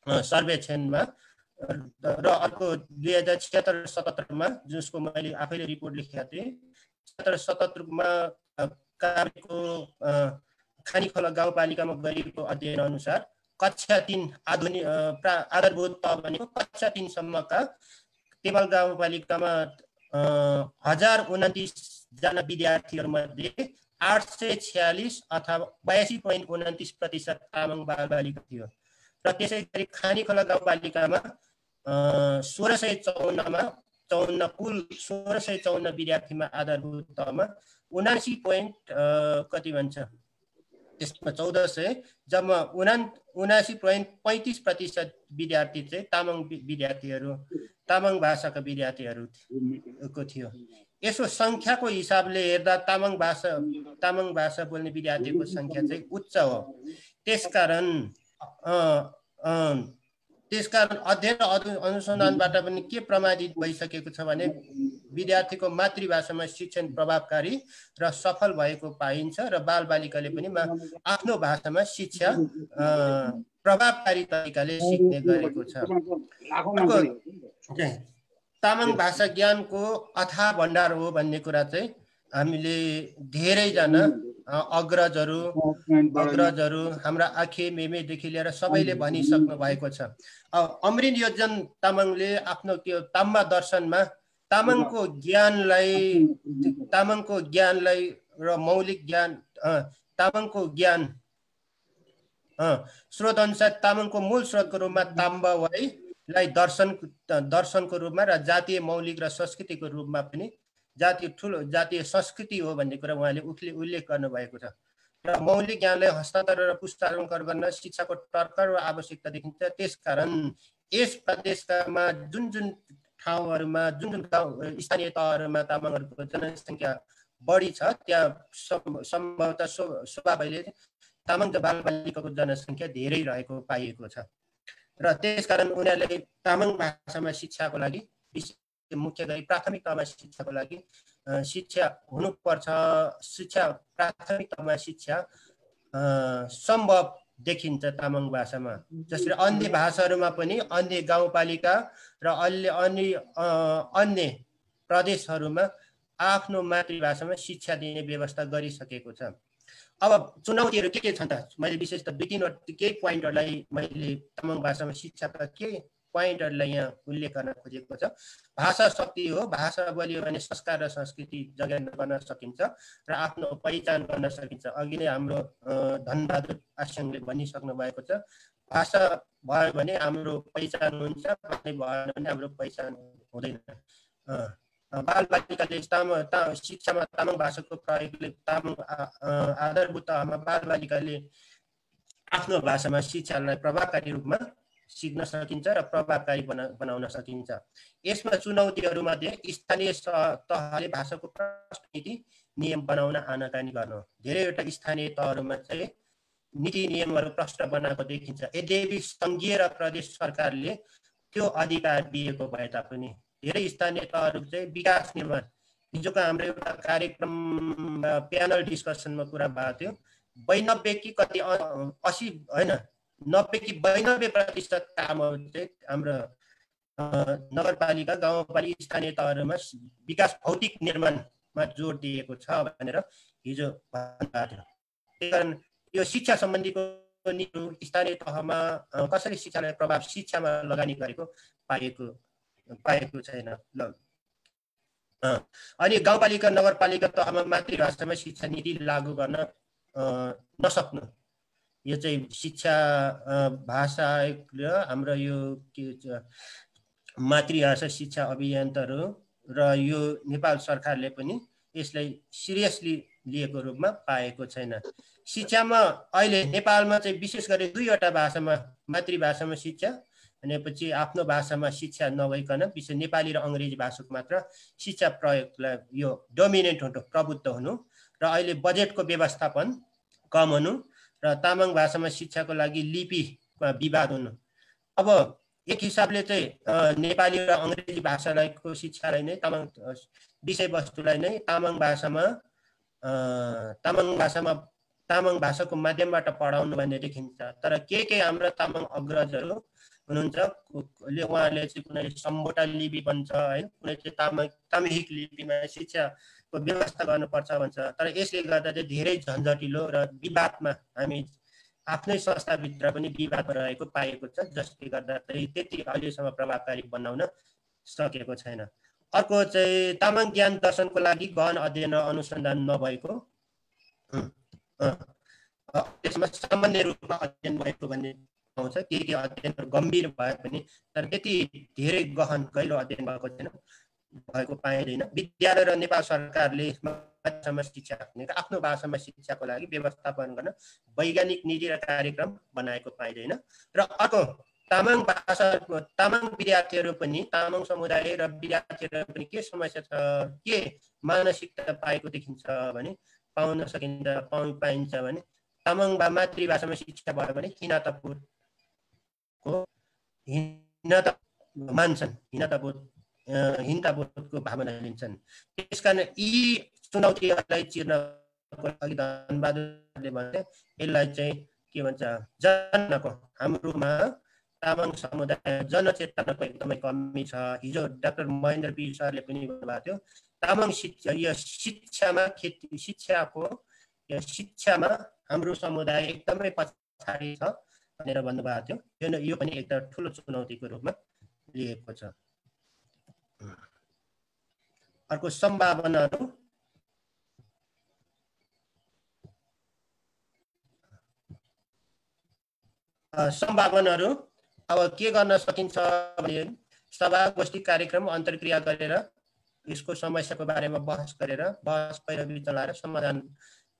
सर्वेक्षणमा र अर्को 2076-77 जसको मैले आफैले रिपोर्ट लेखेको थिएँ, 77-77 काभ्रेको खानीखोला गाउँपालिकामा गरिएको अध्ययन अनुसार कक्षा 3 आधारभूत तह भनेको कक्षा 3 सम्मका तेमाल गाउँपालिकामा 1029 जना विद्यार्थीहरूमध्ये 846 अथवा 82.29% तामाङ बालबालिका थियो र त्यसै गरी खानीखोला गाउँपालिकामा 1654 कुल 1654 विद्यार्थीमा आधारभूत तहमा 79 कति भन्छ त्यसमा 1400 जम्मा 79.35% विद्यार्थी चाहिँ तामाङ भाषाका विद्यार्थीहरूको थियो। यसो संख्याको हिसाबले हेर्दा तामाङ भाषा बोल्ने विद्यार्थीको संख्या चाहिँ उच्च हो। त्यसकारण अध्ययन र अनुसन्धानबाट पनि के प्रमाणित भइसकेको छ भने विद्यार्थीको मातृभाषामा शिक्षण प्रभावकारी र सफल भएको पाइन्छ र बालबालिकाले पनि आफ्नो भाषामा शिक्षा प्रभावकारी तरिकाले सिक्ने गरेको छ। तामाङ भाषा ज्ञानको अथाह भण्डार हो भन्ने कुरा चाहिँ हामीले धेरैजना अग्रजहरू हाम्रा आखे मेमेदेखि लिएर सबैले भनिसक्नु भएको छ। अमृत योजन तामाङले आफ्नो त्यो ताम्मा दर्शनमा तामाङको ज्ञानलाई र मौलिक ज्ञान तामाङको ज्ञान स्रोत अनुसार तामाङको मूल स्रोतको रूपमा ताम्बावाईलाई दर्शनको रूपमा र जातीय मौलिक र संस्कृतिको रूपमा पनि जातीय संस्कृति हो भन्ने कुरा उहाँले उल्लेख गर्नुभएको छ। र मौलिक ज्ञानलाई हस्तान्तरण र पुनरुत्थान गर्न शिक्षाको टर्कर वा आवश्यकता देखिन्छ। त्यसकारण यस प्रदेशमा जुन ठाउँहरूमा जुन गाउँ स्थानीय तहहरूमा तामाङहरूको जनसङ्ख्या बढी छ त्यहाँ सम्भवतः स्वभावैले तामाङ बालबालिकाको जनसङ्ख्या धेरै रहेको पाइएको छ र त्यसकारण उनीहरूले तामाङ भाषामा शिक्षाको लागि मुख्य गरी प्राथमिक तहमा शिक्षाको लागि शिक्षा हुनुपर्छ। प्राथमिक तहमा शिक्षा सम्भव देखिन्छ तामाङ भाषामा। जसरी अन्य भाषाहरूमा पनि अन्य गाउँपालिका र अन्य प्रदेशहरूमा आफ्नो मातृभाषामा शिक्षा दिने व्यवस्था गरिसकेको छ। अब चुनौतीहरू के छन् त? मैले विशेष त 2-3 केही पोइन्टहरूलाई मैले तामाङ भाषामा शिक्षाका केही पोइन्टहरूलाई यहाँ उल्लेख गर्न खोजेको छ। भाषा शक्ति हो। भाषा बोलियो भने संस्कार र संस्कृति जगान गर्न सकिन्छ र आफ्नो पहिचान गर्न सकिन्छ। अघि नै हाम्रो धनबहादुर आस्याङले भनिसक्नु भएको छ, भाषा भयो भने हाम्रो पहिचान हुन्छ, भएन भने हाम्रो पहिचान हुँदैन। बालबालिकाले शिक्षामा तामाङ भाषाको प्रयोगले आधारभूत तहमा बालबालिकाले आफ्नो भाषामा शिक्षालाई प्रभावकारी रूपमा सिक्न सकिन्छ र प्रभावकारी बनाउन सकिन्छ। यसमा चुनौतीहरूमध्ये स्थानीय तहले भाषाको प्रष्ट नीति नियम बनाउन आनाकानी गर्नु। धेरैवटा स्थानीय तहहरूमा चाहिँ नीति नियमहरू प्रष्ट बनाएको देखिन्छ। यद्यपि सङ्घीय र प्रदेश सरकारले त्यो अधिकार दिएको भए तापनि धेरै स्थानीय तहहरू चाहिँ विकास निर्माण, हिजोको हाम्रो एउटा कार्यक्रम प्यानल डिस्कसनमा कुरा भएको थियो, 92 कि कति 80 होइन 90 कि 92% कामहरू चाहिँ हाम्रो नगरपालिका गाउँपालिका स्थानीय तहहरूमा विकास भौतिक निर्माणमा जोड दिएको छ भनेर हिजो भन्नुभएको थियो। त्यही कारण यो शिक्षा सम्बन्धीको नीतिहरू स्थानीय तहमा कसरी शिक्षालाई प्रभाव शिक्षामा लगानी गरेको पाएको छैन। अनि गाउँपालिका नगरपालिका तहमा मातृभाषामा शिक्षा नीति लागू गर्न नसक्नु, यो चाहिँ शिक्षा भाषा र हाम्रो यो मातृभाषा शिक्षा अभियानहरू र यो नेपाल सरकारले पनि यसलाई सिरियसली लिएको रूपमा पाएको छैन। शिक्षामा अहिले नेपालमा चाहिँ विशेष गरी 2वटा भाषामा मातृभाषामा शिक्षा भनेपछि आफ्नो भाषामा शिक्षा नभइकन विशेष नेपाली र अङ्ग्रेजी भाषाको मात्र शिक्षा प्रयोगलाई यो डोमिनेन्ट हुनु, प्रभुत्व हुनु र अहिले बजेटको व्यवस्थापन कम हुनु र तामाङ भाषामा शिक्षाको लागि लिपिमा विवाद हुनु। अब एक हिसाबले चाहिँ नेपाली र अङ्ग्रेजी भाषाको शिक्षालाई नै विषयवस्तुलाई नै तामाङ भाषाको माध्यमबाट पढाउनु भन्ने देखिन्छ। तर के हाम्रा तामाङ अग्रजहरू हुनुहुन्छ उहाँहरूले चाहिँ कुनै सम्बोटा लिपि भन्छ हैन, कुनै चाहिँ तामाहिक लिपिमा शिक्षाको व्यवस्था गर्नुपर्छ भन्छ। तर यसले गर्दा चाहिँ धेरै झन्झटिलो र विवादमा हामी आफ्नै संस्थाभित्र पनि विवादमा रहेको पाएको छ, जसले गर्दा चाहिँ त्यति अहिलेसम्म प्रभावकारी बनाउन सकेको छैन। अर्को चाहिँ तामाङ ज्ञान दर्शनको लागि गहन अध्ययन र अनुसन्धान नभएको, त्यसमा सामान्य रूपमा अध्ययन भएको भन्ने आउँछ। के अध्ययन गम्भीर भए पनि तर त्यति धेरै गहन गहिरो अध्ययन भएको पाइँदैन। विद्यालय र नेपाल सरकारले शिक्षा आफ्नो भाषामा शिक्षाको लागि व्यवस्थापन गर्न वैज्ञानिक नीति र कार्यक्रम बनाएको पाइँदैन। र अर्को तामाङ विद्यार्थीहरू पनि तामाङ समुदाय र विद्यार्थीहरू पनि के समस्या छ, के मानसिकता पाएको देखिन्छ भने पाइन्छ भने तामाङ मातृभाषामा शिक्षा भयो भने किनातपुरको हीनता मान्छन्, हीनताबोधको भावना लिन्छन्। त्यसकारण यी चुनौतीहरूलाई चिर्नको लागि धनबहादुरले भने यसलाई चाहिँ के भन्छ जनको हाम्रोमा तामाङ समुदाय जनचेतनाको एकदमै कमी छ। हिजो डाक्टर महेन्द्र पी सरले पनि भन्नुभएको थियो तामाङ शिक्षामा हाम्रो समुदाय एकदमै पछाडि छ भनेर भन्नुभएको थियो। यो पनि एउटा ठुलो चुनौतीको रूपमा लिएको छ। अर्को सम्भावनाहरू अब के गर्न सकिन्छ भने सभा गोष्ठी कार्यक्रम अन्तर्क्रिया गरेर यसको समस्याको बारेमा बहस पैरवी चलाएर समाधान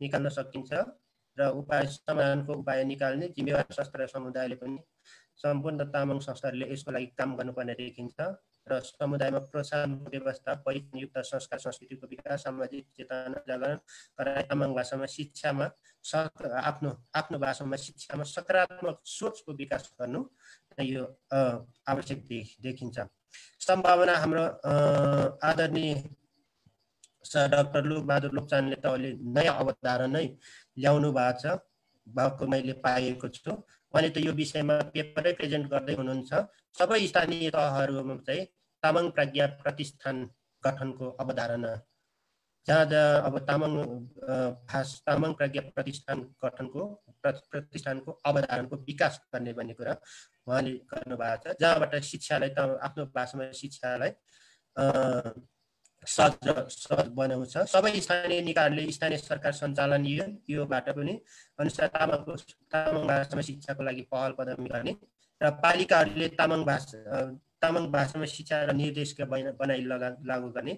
निकाल्न सकिन्छ र समाधानको उपाय निकाल्ने जिम्मेवार संस्था र समुदायले पनि सम्पूर्ण तामाङ संस्थाहरूले यसको लागि काम गर्नुपर्ने देखिन्छ र समुदायमा प्रोत्साहन व्यवस्था, परिचययुक्त संस्कार संस्कृतिको विकास, सामाजिक चेतना जागरण गराएर तामाङ भाषामा शिक्षामा आफ्नो भाषामा शिक्षामा सकारात्मक सोचको विकास गर्नु यो आवश्यक देखिन्छ। सम्भावना हाम्रो आदरणीय डाक्टर लोकबहादुर लोप्चानले त अहिले नयाँ अवधारणा ल्याउनु भएको मैले पाएको छु। उहाँले त यो विषयमा पेपरै प्रेजेन्ट गर्दै हुनुहुन्छ। सबै स्थानीय तहहरूमा चाहिँ तामाङ प्रज्ञा प्रतिष्ठान गठनको अवधारणा जहाँ अब तामाङ प्रज्ञा प्रतिष्ठानको अवधारणाको विकास गर्ने भन्ने कुरा उहाँले गर्नुभएको छ, जहाँबाट शिक्षालाई आफ्नो भाषामा शिक्षालाई सहज बनाउँछ। सबै स्थानीय निकायहरूले स्थानीय सरकार सञ्चालन योबाट पनि अनुसार तामाङ भाषामा शिक्षाको लागि पहल कदमी गर्ने र पालिकाहरूले तामाङ भाषामा शिक्षा र निर्देशिका बनाइ लागू गर्ने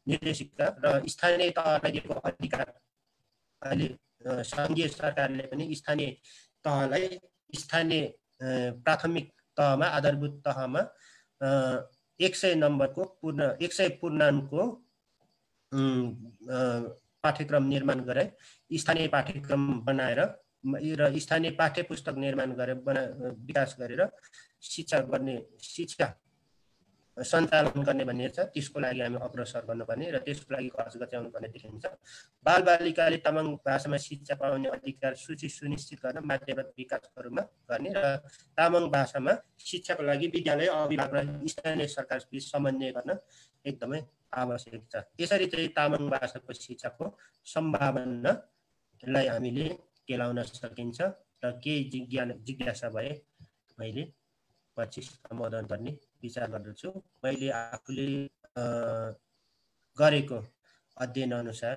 निर्देशिका र स्थानीय तहलाई दिएको अधिकार। अहिले सङ्घीय सरकारले पनि स्थानीय तहलाई स्थानीय प्राथमिक तहमा आधारभूत तहमा 100 पूर्णाङ्कको पाठ्यक्रम निर्माण गरे, स्थानीय पाठ्यक्रम बनाएर र स्थानीय पाठ्य पुस्तक निर्माण गरेर विकास गरेर शिक्षा सञ्चालन गर्ने भन्ने छ। त्यसको लागि हामी अग्रसर गर्नुपर्ने र त्यसको लागि खर्च गचाउनु पर्ने देखिन्छ। बालबालिकाले तामाङ भाषामा शिक्षा पाउने अधिकार सूची सुनिश्चित गर्न माध्यमिक विकासहरूमा गर्ने र तामाङ भाषामा शिक्षाको लागि विद्यालय, अभिभावक र स्थानीय सरकारबीच समन्वय गर्न एकदमै आवश्यक छ। यसरी चाहिँ तामाङ भाषाको शिक्षाको सम्भावनालाई हामीले केलाउन सकिन्छ र केही जिज्ञासा भए मैले पछि सम्बोधन गर्ने विचार गर्दछु। मैले आफूले गरेको अध्ययन अनुसार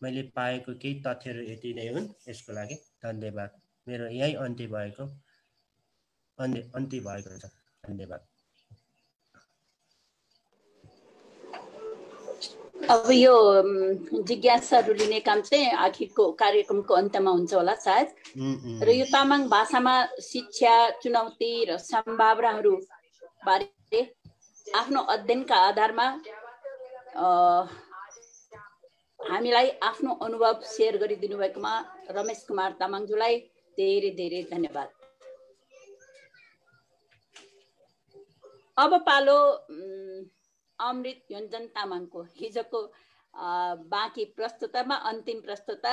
मैले पाएको केही तथ्यहरू यति नै हुन्। यसको लागि धन्यवाद। मेरो यही अन्त्य भएको छ। धन्यवाद। अब यो जिज्ञासाहरू लिने काम चाहिँ आखिरको कार्यक्रमको अन्त्यमा हुन्छ होला सायद। र यो तामाङ भाषामा शिक्षा चुनौती र सम्भावनाहरू बारे आफ्नो अध्ययनका आधारमा हामीलाई आफ्नो अनुभव सेयर गरिदिनु भएकोमा रमेश कुमार तामाङज्यूलाई धेरै धेरै धन्यवाद। अब पालो अमृत योन्जन तामाङको, हिजोको बाँकी प्रस्तुतामा अन्तिम प्रस्तुता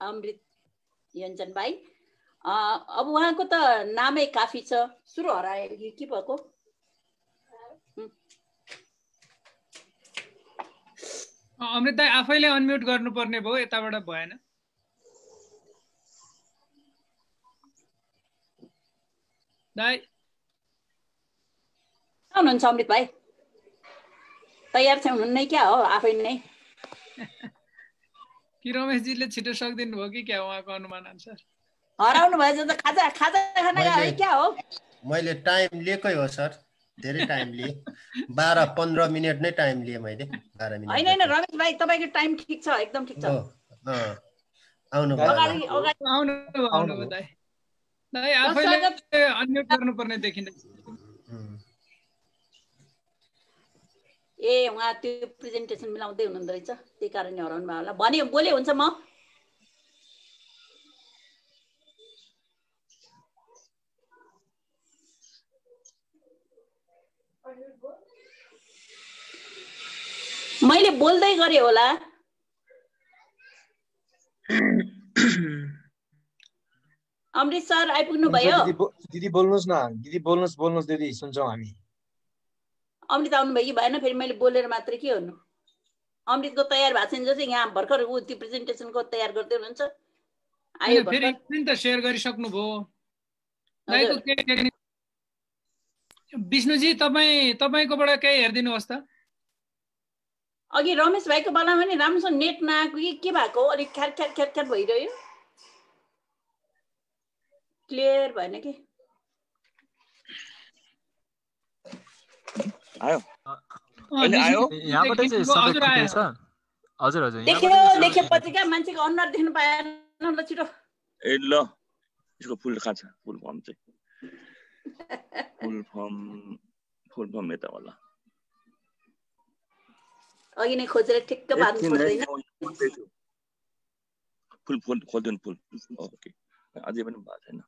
अमृत योन्जन भाइ। अब उहाँको त नामै काफी छ, सुरु हरायो के भएको? अमृत दाइ आफैले अनम्युट गर्नुपर्ने भयो, यताबाट भएन। दाइ हुनुहुन्छ अमृत भाइ? तयार छ हुनुहुन्न क्या हो आफै नै? कि रमेशजीले छिटो सक्दिनु भयो कि क्या उहाँको अनुमान अनुसार? हराउनु भएछ त खाजा खाना है क्या हो? मैले टाइम लिएकै हो सर, धेरै टाइम लिए। 12-15 मिनट नै टाइम लिए मैले। 12 मिनट हैन रमेश भाइ तपाईको टाइम ठीक छ, एकदम ठीक छ। आउनु भयो दाइ। दाइ आफैले अनम्युट गर्नुपर्ने देखिन्छ। ए उहाँ त्यो प्रेजेन्टेसन मिलाउँदै हुनुहुँदो रहेछ, त्यही कारणले हराउनु भयो होला। भने बोले हुन्छ म मैले बोल्दै गरे होला। अमृत सर आइपुग्नु भयो? दिदी बोल्नुस् न, दिदी बोल्नुस् दिदी, सुन्छौँ हामी। अमृत आउनु भयो कि भएन? फेरि मैले बोलेर मात्रै के गर्नु? अमृतको तयार भएको छैन जस्तो यहाँ भर्खर ऊ त्यो प्रेजेन्टेसनको तयार गर्दै हुनुहुन्छ। आयो फेरि स्क्रिन त शेयर गरिसक्नु भयो। विष्णुजी तपाईकोबाट केही हेरिदिनुहोस् त। अघि रमेश भाइको बेलामा नि राम्रोसँग नेट नआएको कि के भएको हो, अलिक ख्यार ख्यार ख्यार ख्यार भइरह्यो, क्लियर भएन कि। आयो अहिले आयो यहाँबाट चाहिँ सबै ठिकै छ? हजुर हजुर देख्यो पत्रिका मान्छेको अनुहार देख्नु पाएन ल छिटो। ए ल यसको फुल कहाँ छ? फुल फर्म चाहिँ फुल फर्म यता होला। अघि नै खोजेर ठिक्क बाँध्नु पर्दैन। फुल खोल्दैन फुल। ओके अझै पनि भएको छैन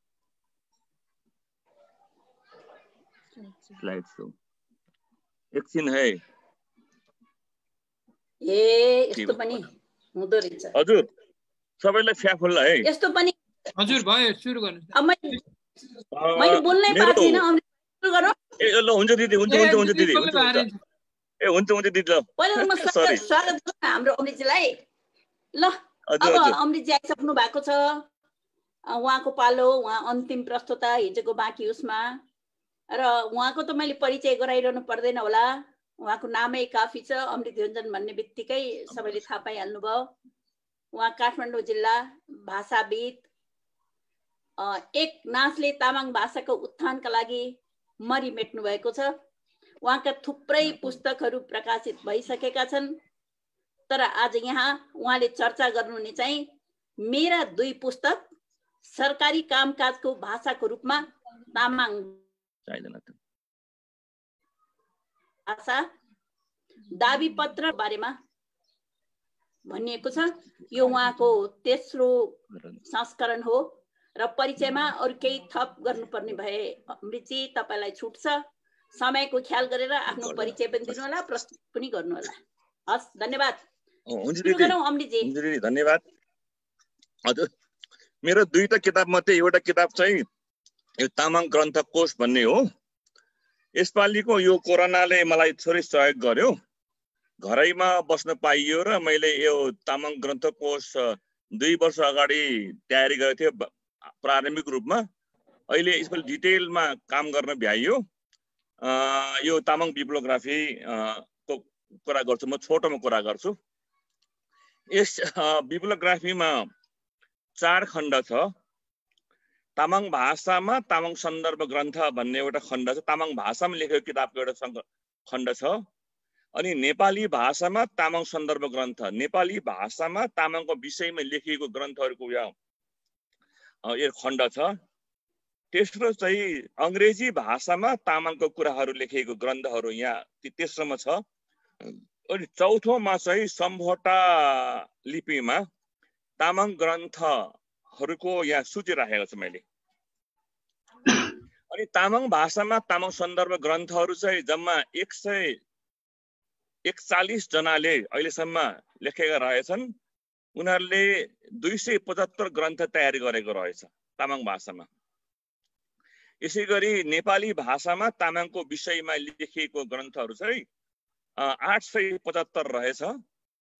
स्लाइड सो। एकछिन है। ए यस्तो पनि हुँदो रहेछ। हजुर सबैलाई फ्याफुल्ला है। यस्तो पनि हजुर भयो, सुरु गर्नुस्। अब मैले बोल्नै पाएको छैन। अमृत सुरु गरौँ। ए ल हुन्छ दिदी, हुन्छ दिदी, हुन्छ। ए हुन्छ दिदी ल। पहिला म स्वागत गर्छु हाम्रो अमृतजीलाई। ल अब अमृतजी आइसक्नु भएको छ। उहाँको पालो, उहाँ अन्तिम प्रस्तुता हिजोको बाँकी उसमा, र उहाँको त मैले परिचय गराइरहनु पर्दैन होला। उहाँको नामै काफी छ। अमृत योन्जन भन्ने बित्तिकै सबैले थाहा पाइहाल्नु भयो। उहाँ काठमाडौँ जिल्ला भाषाविद, एक नाचले तामाङ भाषाको उत्थानका लागि मरिमेट्नु भएको छ। उहाँका थुप्रै पुस्तकहरू प्रकाशित भइसकेका छन्। तर आज यहाँ उहाँले चर्चा गर्नुहुने चाहिँ मेरा 2 पुस्तक, सरकारी कामकाजको भाषाको रूपमा तामाङ भाषा दाबी पत्र बारेमा भनिएको छ। यो उहाँको तेस्रो संस्करण हो र परिचयमा अरु केही थप गर्नुपर्ने भए अमृतजी तपाईलाई छुट छ। समयको ख्याल गरेर आफ्नो परिचय पनि दिनु होला, प्रस्तुत पनि गर्नु होला। हस् धन्यवाद। हुन्छ दिदी धन्यवाद। हजुर मेरो 2टा किताब मध्ये एउटा किताब चाहिँ यो तामाङ ग्रन्थ कोश भन्ने हो। यसपालिको यो कोरोनाले मलाई थोरै सहयोग गर्यो, घरैमा बस्न पाइयो र मैले यो तामाङ ग्रन्थ कोश 2 वर्ष अगाडि तयारी गरेको थिएँ प्रारम्भिक रूपमा। अहिले यसपालि डिटेलमा काम गर्न भ्याइयो। यो तामाङ बिब्लियोग्राफी को कुरा गर्छु, म छोटोमा कुरा गर्छु। यस बिब्लियोग्राफीमा 4 खण्ड छ। तामाङ भाषामा तामाङ सन्दर्भ ग्रन्थ भन्ने एउटा खण्ड छ, तामाङ भाषामा लेखेको किताबको एउटा खण्ड छ। अनि नेपाली भाषामा तामाङ सन्दर्भ ग्रन्थ, नेपाली भाषामा तामाङको विषयमा लेखिएको ग्रन्थहरूको यो खण्ड छ। तेस्रो चाहिँ अंग्रेजी भाषामा तामाङको कुराहरू लेखिएको ग्रन्थहरू यहाँ तेस्रोमा छ। अनि चौथोमा चाहिँ सम्भोटा लिपिमा तामाङ ग्रन्थहरूको यहाँ सूची राखेको छु मैले। अनि तामाङ भाषामा तामाङ सन्दर्भ ग्रन्थहरू चाहिँ जम्मा 141 जनाले अहिलेसम्म लेखेका रहेछन्। उनीहरूले 275 ग्रन्थ तयारी गरेको रहेछ तामाङ भाषामा। यसैगरी नेपाली भाषामा तामाङको विषयमा लेखिएको ग्रन्थहरू चाहिँ 875 रहेछ,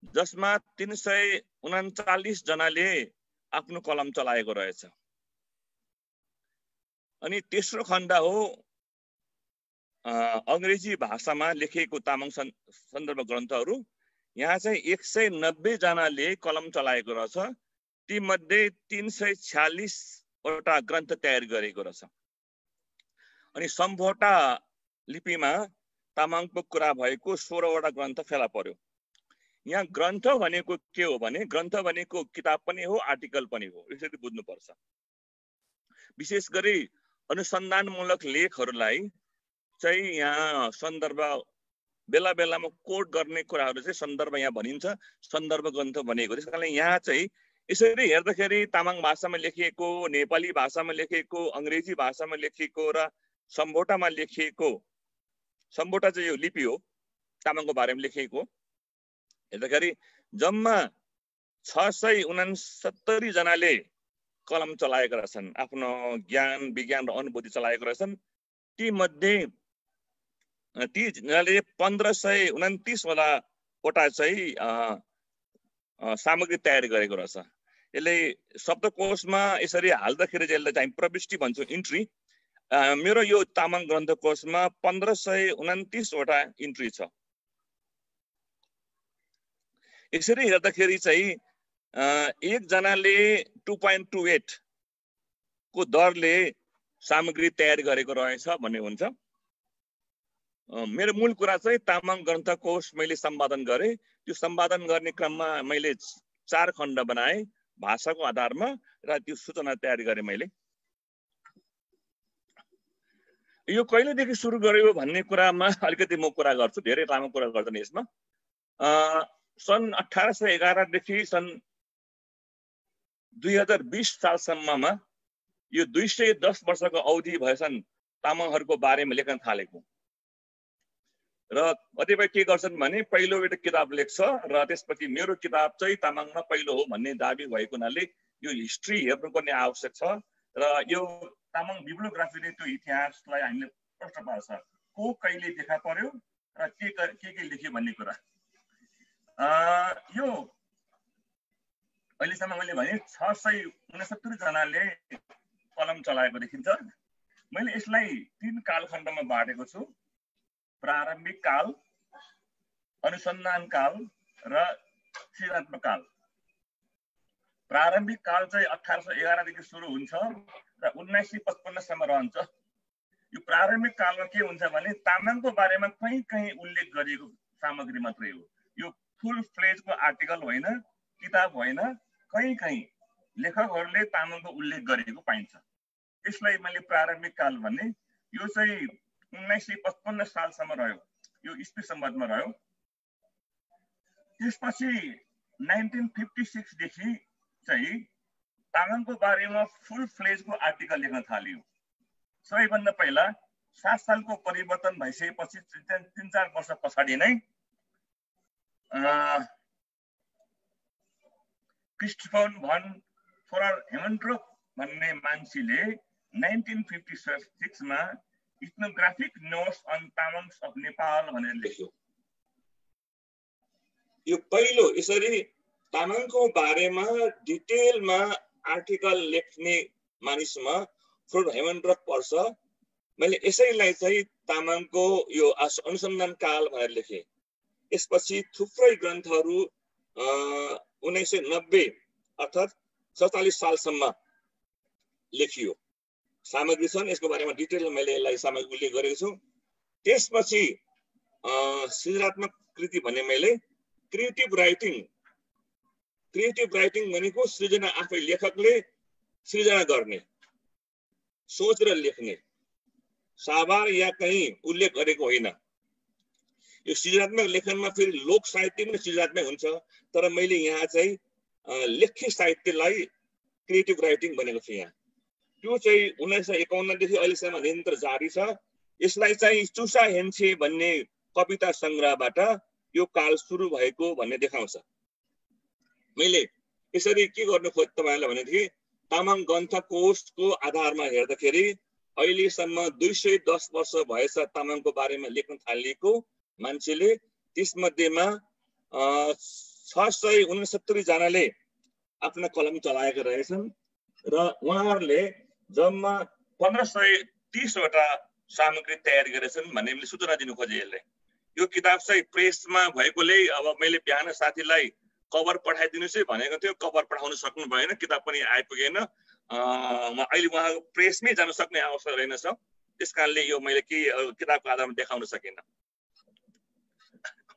जसमा 339 जनाले आफ्नो कलम चलाएको रहेछ। अनि तेस्रो खण्ड हो अंग्रेजी भाषामा लेखिएको तामाङ सन्दर्भ ग्रन्थहरू। यहाँ चाहिँ 190 जनाले कलम चलाएको रहेछ। ती मध्ये 346 वटा ग्रन्थ तयार गरेको रहेछ। अनि सम्भोटा लिपिमा तामाङको कुरा भएको 16 वटा ग्रन्थ फेला पर्यो। यहाँ ग्रन्थ भनेको के हो भने, ग्रन्थ भनेको किताब पनि हो, आर्टिकल पनि हो, यसरी बुझ्नुपर्छ। विशेष गरी अनुसन्धानमूलक लेखहरूलाई चाहिँ यहाँ सन्दर्भ बेला बेलामा कोट गर्ने कुराहरू चाहिँ सन्दर्भ यहाँ भनिन्छ, सन्दर्भ ग्रन्थ भनेको। त्यसकारणले यहाँ चाहिँ यसरी हेर्दाखेरि तामाङ भाषामा लेखिएको, नेपाली भाषामा लेखिएको, अंग्रेजी भाषामा लेखिएको र सम्भोटामा लेखिएको सम्बोटा चाहिँ यो लिपि हो, तामाङको बारेमा लेखिएको। हेर्दाखेरि जम्मा 669 जनाले कलम चलाएका रहेछन्, आफ्नो ज्ञान विज्ञान र अनुभूति चलाएका रहेछन्। ती मध्ये ती जनाले 1529 वटा चाहिँ सामग्री तयार गरेको रहेछ। यसले शब्दकोशमा यसरी हाल्दाखेरि चाहिँ यसलाई चाहिँ प्रविष्टि भन्छौँ, इन्ट्री। मेरो यो तामाङ ग्रन्थकोशमा 1529 वटा इन्ट्री छ। यसरी हेर्दाखेरि चाहिँ एकजनाले 2.28 को दरले सामग्री तयार गरेको रहेछ भन्ने हुन्छ। मेरो मूल कुरा चाहिँ तामाङ ग्रन्थकोश मैले सम्पादन गरेँ। त्यो सम्पादन गर्ने क्रममा मैले 4 खण्ड बनाएँ भाषाको आधारमा र त्यो सूचना तयार गरेँ मैले। यो कहिलेदेखि सुरु गर्यो भन्ने कुरामा अलिकति म कुरा गर्छु, धेरै लामो कुरा गर्दैन यसमा। सन् 1811 देखि सन् 2020 सालसम्ममा यो 210 वर्षको अवधि भएछन् तामाङहरूको बारेमा लेख्न थालेको। र कतिपय के गर्छन् भने पहिलो एउटा किताब लेख्छ र त्यसपछि मेरो किताब चाहिँ तामाङमा पहिलो हो भन्ने दाबी भएको हुनाले यो हिस्ट्री हेर्नुपर्ने आवश्यक छ। र यो तामाङ बिब्लियोग्राफीले त्यो इतिहासलाई हामीले प्रश्न पार्छ, को कहिले देखा पर्यो र के लेख्यो भन्ने कुरा। यो अहिलेसम्म मैले भने 669 जनाले कलम चलाएको देखिन्छ। मैले यसलाई 3 कालखण्डमा बाँडेको छु, प्रारम्भिक काल, अनुसन्धान काल र सृजनात्मक काल। प्रारम्भिक काल चाहिँ 1811 देखि सुरु हुन्छ र 1955 सम्म रहन्छ। यो प्रारम्भिक कालमा के हुन्छ भने तामाङको बारेमा कहीँ कहीँ उल्लेख गरिएको सामग्री मात्रै हो। यो फुल फ्लेजको आर्टिकल होइन, किताब होइन, कहीँ कहीँ लेखकहरूले तामाङको उल्लेख गरेको पाइन्छ। यसलाई मैले प्रारम्भिक काल भन्ने। यो चाहिँ 1955 सालसम्म रह्यो, यो इस्वी सम्बन्धमा रह्यो। त्यसपछि 1956 देखि चाहिँ तामाङको बारेमा फुल फ्लेजको आर्टिकल लेख्न थालियो। सबैभन्दा पहिला 7 सालको परिवर्तन भइसकेपछि 3-4 वर्ष पछाडि नै क्रिस्टोफर भन फोरर हेमन्ड्रोप भन्ने मान्छेले 1956 मा ethnographic notes on Tamangs of Nepal भनेर लेख्यो। यो पहिलो यसरी तामाङको बारेमा डिटेलमा आर्टिकल लेख्ने मानिसमा फोरर हेमन्ड्रोप पर्छ। मैले यसैलाई चाहिँ तामाङको यो अनुसन्धान काल भनेर लेखेँ। यसपछि थुप्रै ग्रन्थहरू 1990 अर्थात् 47 सालसम्म लेखियो, सामग्री छन्। यसको बारेमा डिटेलमा मैले यसलाई सामग्री उल्लेख गरेको छु। त्यसपछि सृजनात्मक कृति भने मैले क्रिएटिभ राइटिङ भनेको सृजना आफै लेखकले सृजना गर्ने, सोचेर लेख्ने, साभार या कहीँ उल्लेख गरेको होइन। यो सृजनात्मक लेखनमा फेरि लोक साहित्य पनि सृजनात्मक हुन्छ, तर मैले यहाँ चाहिँ लेख्य साहित्यलाई क्रिएटिभ राइटिङ भनेको छु। यहाँ त्यो चाहिँ 1951 देखि अहिलेसम्म निरन्तर जारी छ। यसलाई चाहिँ चुसा हेन्छे भन्ने कविता सङ्ग्रहबाट यो काल सुरु भएको भन्ने देखाउँछ। मैले यसरी के गर्नु खोजेँ तपाईँलाई भनेदेखि तामाङ ग्रन्थकोशको आधारमा हेर्दाखेरि अहिलेसम्म 210 वर्ष भएछ तामाङको बारेमा लेख्न थालिएको मान्छेले। त्यसमध्येमा 669 जनाले आफ्ना कलम चलाएका रहेछन् र उहाँहरूले जम्मा 1530 वटा सामग्री तयार गरेछन् भन्ने मैले सूचना दिनु खोजेँ। यसले यो किताब चाहिँ प्रेसमा भएकोले अब मैले बिहान साथीलाई कभर पठाइदिनुहोस् है भनेको थियो, कभर पठाउन सक्नु भएन, किताब पनि आइपुगेन। अहिले उहाँ प्रेसमै जान सक्ने अवसर रहेनछ, त्यस कारणले यो मैले किताबको आधारमा देखाउन सकिनँ।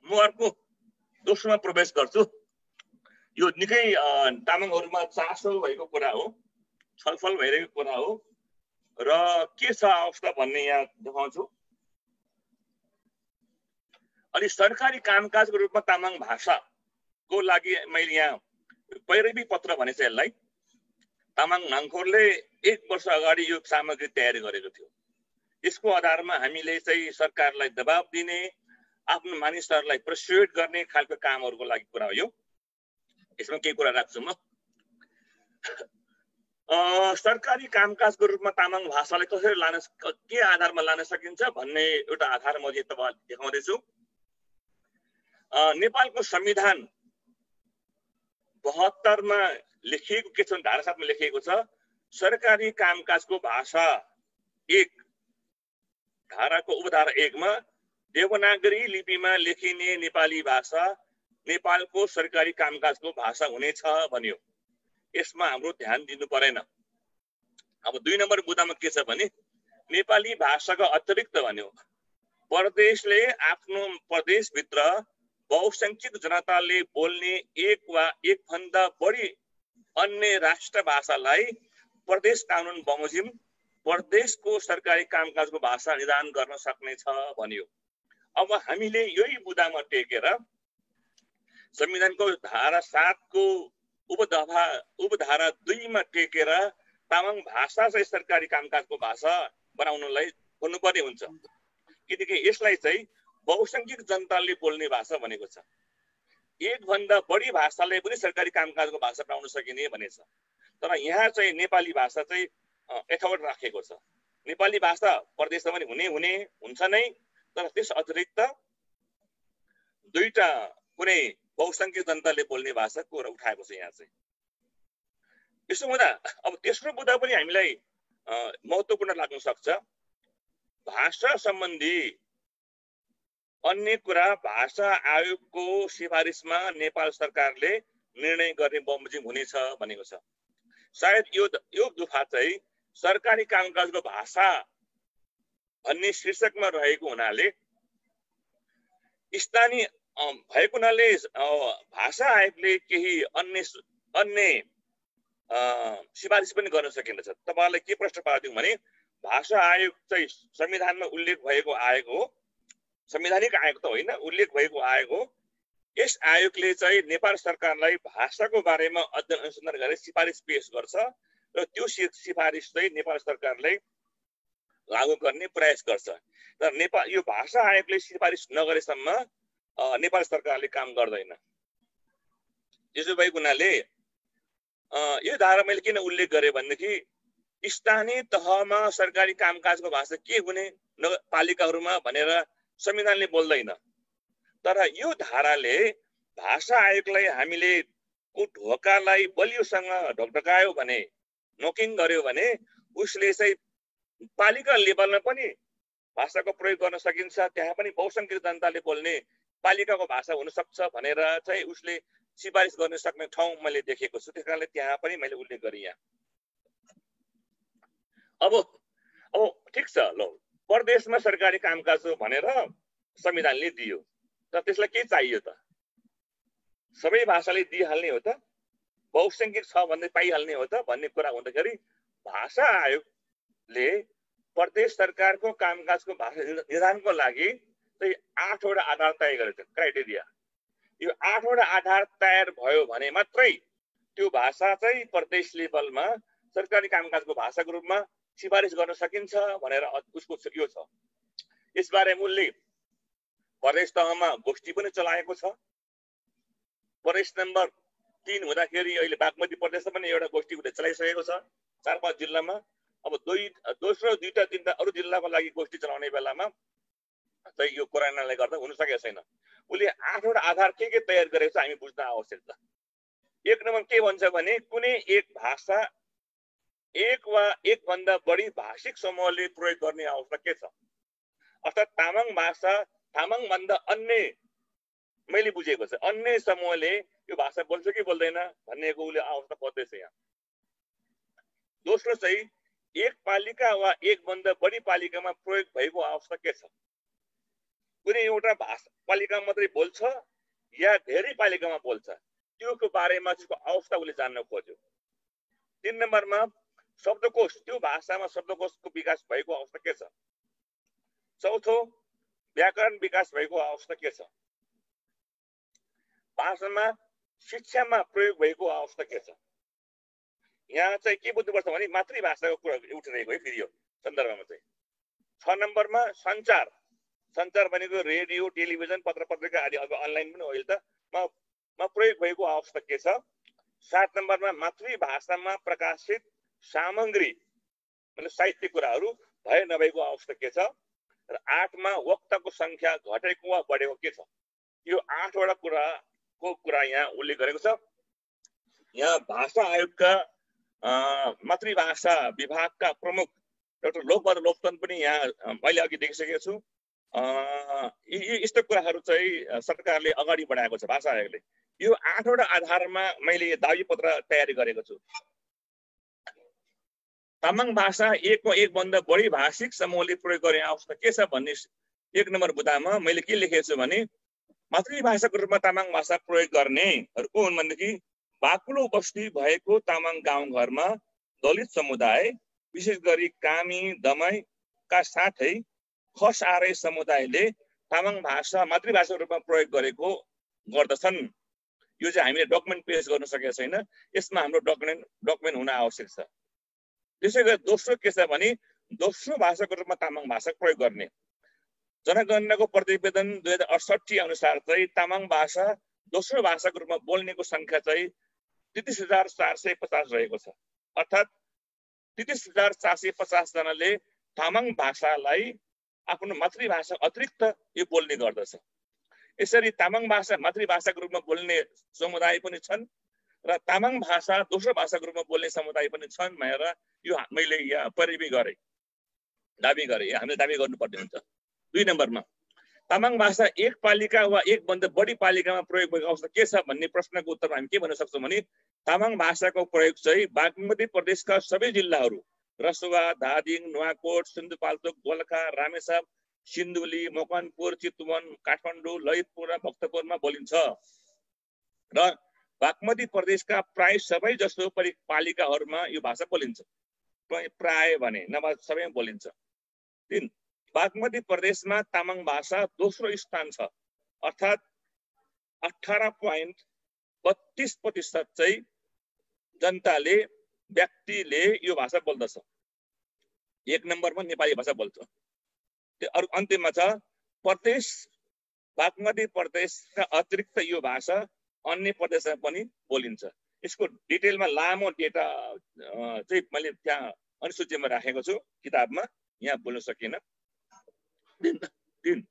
म अर्को दोस्रोमा प्रवेश गर्छु। यो निकै तामाङहरूमा चासो भएको कुरा हो, छलफल भइरहेको कुरा हो र के छ अवस्था भन्ने यहाँ देखाउँछु। अनि सरकारी कामकाजको रूपमा तामाङ भाषाको लागि मैले यहाँ पैरवी पत्र भनेको यसलाई तामाङ नाङखोरले 1 वर्ष अगाडि यो सामग्री तयार गरेको थियो। यसको आधारमा हामीले चाहिँ सरकारलाई दबाब दिने, आफ्नो मानिसहरूलाई पर्सुएट गर्ने खालको कामहरूको लागि कुरा हो यो। यसमा केही कुरा राख्छु म। सरकारी कामकाजको रूपमा तामाङ भाषालाई कसरी के आधारमा लान सकिन्छ भन्ने एउटा आधार म तपाईँलाई देखाउँदैछु। नेपालको संविधान 72 मा लेखिएको के छ, धारा 7 मा लेखिएको छ, सरकारी कामकाजको भाषा 1 धाराको उपधारा 1 मा देवनागरी लिपिमा लेखिने नेपाली भाषा नेपालको सरकारी कामकाजको भाषा हुनेछ भन्यो। यसमा हाम्रो ध्यान दिनु परेन। अब 2 नम्बर बुदामा के छ भने नेपाली भाषाको अतिरिक्त भन्यो प्रदेशले आफ्नो प्रदेशभित्र बहुसंख्यक जनताले बोल्ने एक वा एक भन्दा बढी अन्य राष्ट्र भाषालाई प्रदेश कानुन बमोजिम प्रदेशको सरकारी कामकाजको भाषा निदान गर्न सक्नेछ भन्यो। अब हामीले यही बुदामा टेकेर संविधानको धारा 7 को उपधारा 2 मा टेकेर तामाङ भाषा चाहिँ सरकारी कामकाजको भाषा बनाउनलाई भन्नुपर्ने हुन्छ। किनकि यसलाई चाहिँ बहुसंख्यक जनताले बोल्ने भाषा भनेको छ। एक भन्दा बढी भाषाले पनि सरकारी कामकाजको भाषा बनाउन सकिने भनेछ। तर यहाँ चाहिँ नेपाली भाषा चाहिँ यथावत राखेको छ। नेपाली भाषा प्रदेशमा पनि हुन्छ नै, तर त्यस अतिरिक्त दुईटा कुनै बहुसंख्यक जनताले बोल्ने भाषाको कुरा उठाएको छ यहाँ चाहिँ। यसो हुँदा अब तेस्रो मुद्दा पनि हामीलाई महत्त्वपूर्ण लाग्न सक्छ। भाषा सम्बन्धी अन्य कुरा भाषा आयोगको सिफारिसमा नेपाल सरकारले निर्णय गर्ने बमोजिम हुनेछ भनेको छ। सायद यो दुफा चाहिँ सरकारी कामकाजको भाषा भन्ने शीर्षकमा रहेको हुनाले स्थानीय भएको हुनाले भाषा आयोगले केही अन्य सिफारिस पनि गर्न सकिँदछ। तपाईहरुलाई के प्रश्न पार्दिउँ भने भाषा आयोग चाहिँ संविधानमा उल्लेख भएको आयोग हो, संवैधानिक आयोग त होइन, उल्लेख भएको आयोग हो। यस आयोगले चाहिँ नेपाल सरकारलाई भाषाको बारेमा अध्ययन अनुसन्धान गरेर सिफारिस पेश गर्छ र त्यो सिफारिस चाहिँ नेपाल सरकारले लागू गर्ने प्रयास गर्छ। तर यो भाषा आयोगले सिफारिस नगरेसम्म नेपाल सरकारले काम गर्दैन। त्यसो भएको हुनाले यो धारा मैले किन उल्लेख गरेँ भनेदेखि स्थानीय तहमा सरकारी कामकाजको भाषा के हुने नगरपालिकाहरूमा भनेर संविधानले बोल्दैन। तर यो धाराले भाषा आयोगलाई हामीले ढोकालाई बलियोसँग ढकढकायो भने, नोकिङ गर्यो भने उसले चाहिँ पालिका लेभलमा पनि भाषाको प्रयोग गर्न सकिन्छ। त्यहाँ पनि बहुसंख्यक जनताले बोल्ने पालिकाको भाषा हुन सक्छ भनेर चाहिँ उसले सिफारिस गर्न सक्ने ठाउँ मैले देखेको छु। त्यसकारणले त्यहाँ पनि मैले उल्लेख गरेँ यहाँ। अब ठिक छ, ल प्रदेशमा सरकारी कामकाज भनेर संविधानले दियो, तर त्यसलाई के चाहियो त? सबै भाषाले दिइहाल्ने हो त? बहुसंख्यक छ भन्दै पाइहाल्ने हो त भन्ने कुरा हुँदाखेरि भाषा आयोगले प्रदेश सरकारको कामकाजको भाषा निदानको लागि चाहिँ 8 वटा आधार तय गरेको छ, क्राइटेरिया। यो 8 वटा आधार तयार भयो भने मात्रै त्यो भाषा चाहिँ प्रदेश लेभलमा सरकारी कामकाजको भाषाको रूपमा सिफारिस गर्न सकिन्छ भनेर उसको यो छ। यसबारे उसले प्रदेश तहमा गोष्ठी पनि चलाएको छ। प्रदेश नम्बर 3 हुँदाखेरि अहिले बागमती प्रदेशमा पनि एउटा गोष्ठी चलाइसकेको छ 4-5 जिल्लामा। अब दोस्रो दुईटा तिनटा अरू जिल्लाको लागि गोष्ठी चलाउने बेलामा चाहिँ यो कोरोनाले गर्दा हुन सकेको छैन। उसले 8 वटा आधार के तयार गरेको छ हामी बुझ्न आवश्यक छ। 1 नम्बर के भन्छ भने कुनै एक भाषा एक वा एक भन्दा बढी भाषिक समूहले प्रयोग गर्ने अवस्था के छ? अर्थात् तामाङ भाषा तामाङ भन्दा अन्य मैले बुझेको छ अन्य समूहले यो भाषा बोल्छ कि बोल्दैन भन्नेको उसले अवस्था खोज्दैछ यहाँ। दोस्रो चाहिँ एक पालिका वा एक भन्दा बढी पालिकामा प्रयोग भएको अवस्था के छ? कुनै एउटा भाषा पालिका मात्रै बोल्छ या धेरै पालिकामा बोल्छ, त्योको बारेमा त्यसको अवस्था उसले जान्न खोज्यो। 3 नम्बरमा शब्दकोश, त्यो भाषामा शब्दकोशको विकास भएको अवस्था के छ? चौथो व्याकरण विकास भएको अवस्था के छ? भाषामा शिक्षामा प्रयोग भएको अवस्था के छ? यहाँ चाहिँ के बुझ्नुपर्छ भने मातृभाषाको कुरा उठिरहेको है फेरि यो सन्दर्भमा चाहिँ 6 नम्बरमा सञ्चार भनेको रेडियो टेलिभिजन पत्र पत्रिका आदि अब अनलाइन पनि हो अहिले त म प्रयोग भएको अवस्था के छ। 7 नम्बरमा मातृभाषामा प्रकाशित सामग्री मतलब साहित्यिक कुराहरू भए नभएको अवस्था के छ र 8 मा वक्ताको संख्या घटेको वा बढेको के छ। यो 8 वटा कुरा यहाँ उल्लेख गरेको छ। यहाँ भाषा आयोगका मातृभाषा विभागका प्रमुख डाक्टर लोकबहादुर लोप्टन पनि यहाँ मैले अघि देखिसकेको छु। यस्तो कुराहरू चाहिँ सरकारले अगाडि बढाएको छ भाषा आयोगले। यो 8 वटा आधारमा मैले दावी पत्र तयारी गरेको छु। तामाङ भाषा एकमा एक भन्दा बढी भाषिक समूहले प्रयोग गर्ने अवस्था के छ भन्ने 1 नम्बर बुदामा मैले के लेखेको छु भने मातृभाषाको रूपमा तामाङ भाषा प्रयोग गर्नेहरू को हुन् भनेदेखि बाक्लो बस्ती भएको तामाङ गाउँघरमा दलित समुदाय विशेष गरी कामी दमाईका साथै खस आर्य समुदायले तामाङ भाषा मातृभाषाको रूपमा प्रयोग गरेको गर्दछन्। यो चाहिँ हामीले डकुमेन्ट पेश गर्न सकेका छैन। यसमा हाम्रो डकुमेन्ट हुन आवश्यक छ। त्यसै गरी दोस्रो के छ भने दोस्रो भाषाको रूपमा तामाङ भाषा प्रयोग गर्ने जनगणनाको प्रतिवेदन 2068 अनुसार चाहिँ तामाङ भाषा दोस्रो भाषाको रूपमा बोल्नेको संख्या चाहिँ 33,450 रहेको छ। अर्थात् 33,450 जनाले तामाङ भाषालाई आफ्नो मातृभाषा अतिरिक्त यो बोल्ने गर्दछ। यसरी तामाङ भाषा मातृभाषाको रूपमा बोल्ने समुदाय पनि छन् र तामाङ भाषा दोस्रो भाषाको रूपमा बोल्ने समुदाय पनि छन् भनेर यो मैले यहाँ परिवी गरे दाबी गरे। हामीले दाबी गर्नुपर्ने हुन्छ। 2 नम्बरमा तामाङ भाषा एक पालिका वा एक भन्दा बढी पालिकामा प्रयोग भएको अवस्था के छ भन्ने प्रश्नको उत्तरमा हामी के भन्न सक्छौँ भने तामाङ भाषाको प्रयोग चाहिँ बागमती प्रदेशका सबै जिल्लाहरू रसुवा, धादिङ, नुवाकोट, सिन्धुपाल्चोक, दोलखा, रामेछाप, सिन्धुली, मकवानपुर, चितवन, काठमाडौँ, ललितपुर र भक्तपुरमा बोलिन्छ र बागमती प्रदेशका प्राय सबै जसो पालिकाहरूमा यो भाषा बोलिन्छ। प्राय भने नभए सबैमा बोलिन्छ। 3 बागमती प्रदेशमा तामाङ भाषा दोस्रो स्थान छ। अर्थात् 18.32% चाहिँ जनताले व्यक्तिले यो भाषा बोल्दछ। 1 नम्बरमा नेपाली भाषा बोल्छ। त्यो अरु अन्तिममा छ प्रदेश बागमती प्रदेशका अतिरिक्त यो भाषा अन्य प्रदेशमा पनि बोलिन्छ। यसको डिटेलमा लामो डेटा चाहिँ मैले त्यहाँ अनुसूचीमा राखेको छु किताबमा, यहाँ बोल्न सकिनँ। 3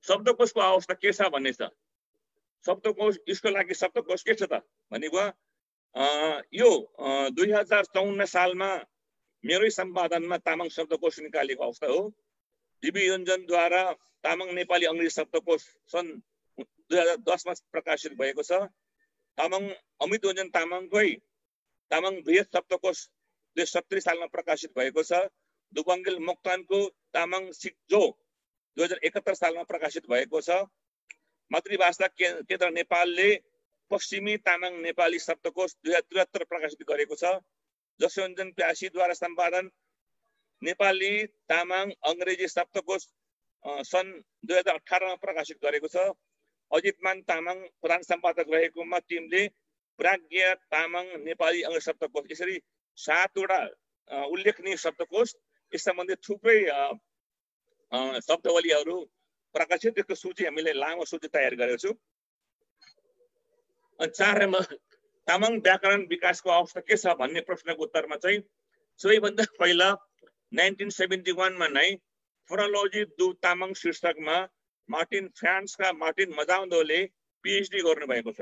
शब्दकोशको अवस्था के छ भन्ने छ। शब्दकोश यसको लागि शब्दकोश के छ त भनेको यो 2054 सालमा मेरै सम्पादनमा तामाङ शब्दकोश निकालेको अवस्था हो। डीबी योन्जनद्वारा तामाङ नेपाली अङ्ग्रेजी शब्दकोश सन् 2010 मा प्रकाशित भएको छ। अमित योन्जन तामाङकै तामाङ बृहत शब्दकोश 2070 सालमा प्रकाशित भएको छ। दुबङ्गेल मोक्तानको तामाङ सिक्जो 2071 सालमा प्रकाशित भएको छ। मातृभाषा केन्द्र नेपालले पश्चिमी तामाङ नेपाली शब्दकोश 2073 प्रकाशित गरेको छ। जसयोन्जन प्यासीद्वारा सम्पादन नेपाली तामाङ अङ्ग्रेजी शब्दकोश सन् 2018 मा प्रकाशित गरेको छ। अजितमान तामाङ प्रधान सम्पादक रहेकोमा टिमले प्राज्ञ तामाङ नेपाली अङ्ग्रेजी शब्दकोश यसरी 7 वटा उल्लेखनीय शब्दकोश यस सम्बन्धी थुप्रै शब्दावलीहरू प्रकाशित त्यसको सूची हामीले लामो सूची तयार गरेको छु। अनि 4 नम्बर तामाङ व्याकरण विकासको अवस्था के छ भन्ने प्रश्नको उत्तरमा चाहिँ सबैभन्दा पहिला 1971 मा नै फोनोलोजी दु तामाङ शीर्षकमा फ्रान्सका मार्टिन मजाउँदोले पीएचडी गर्नुभएको छ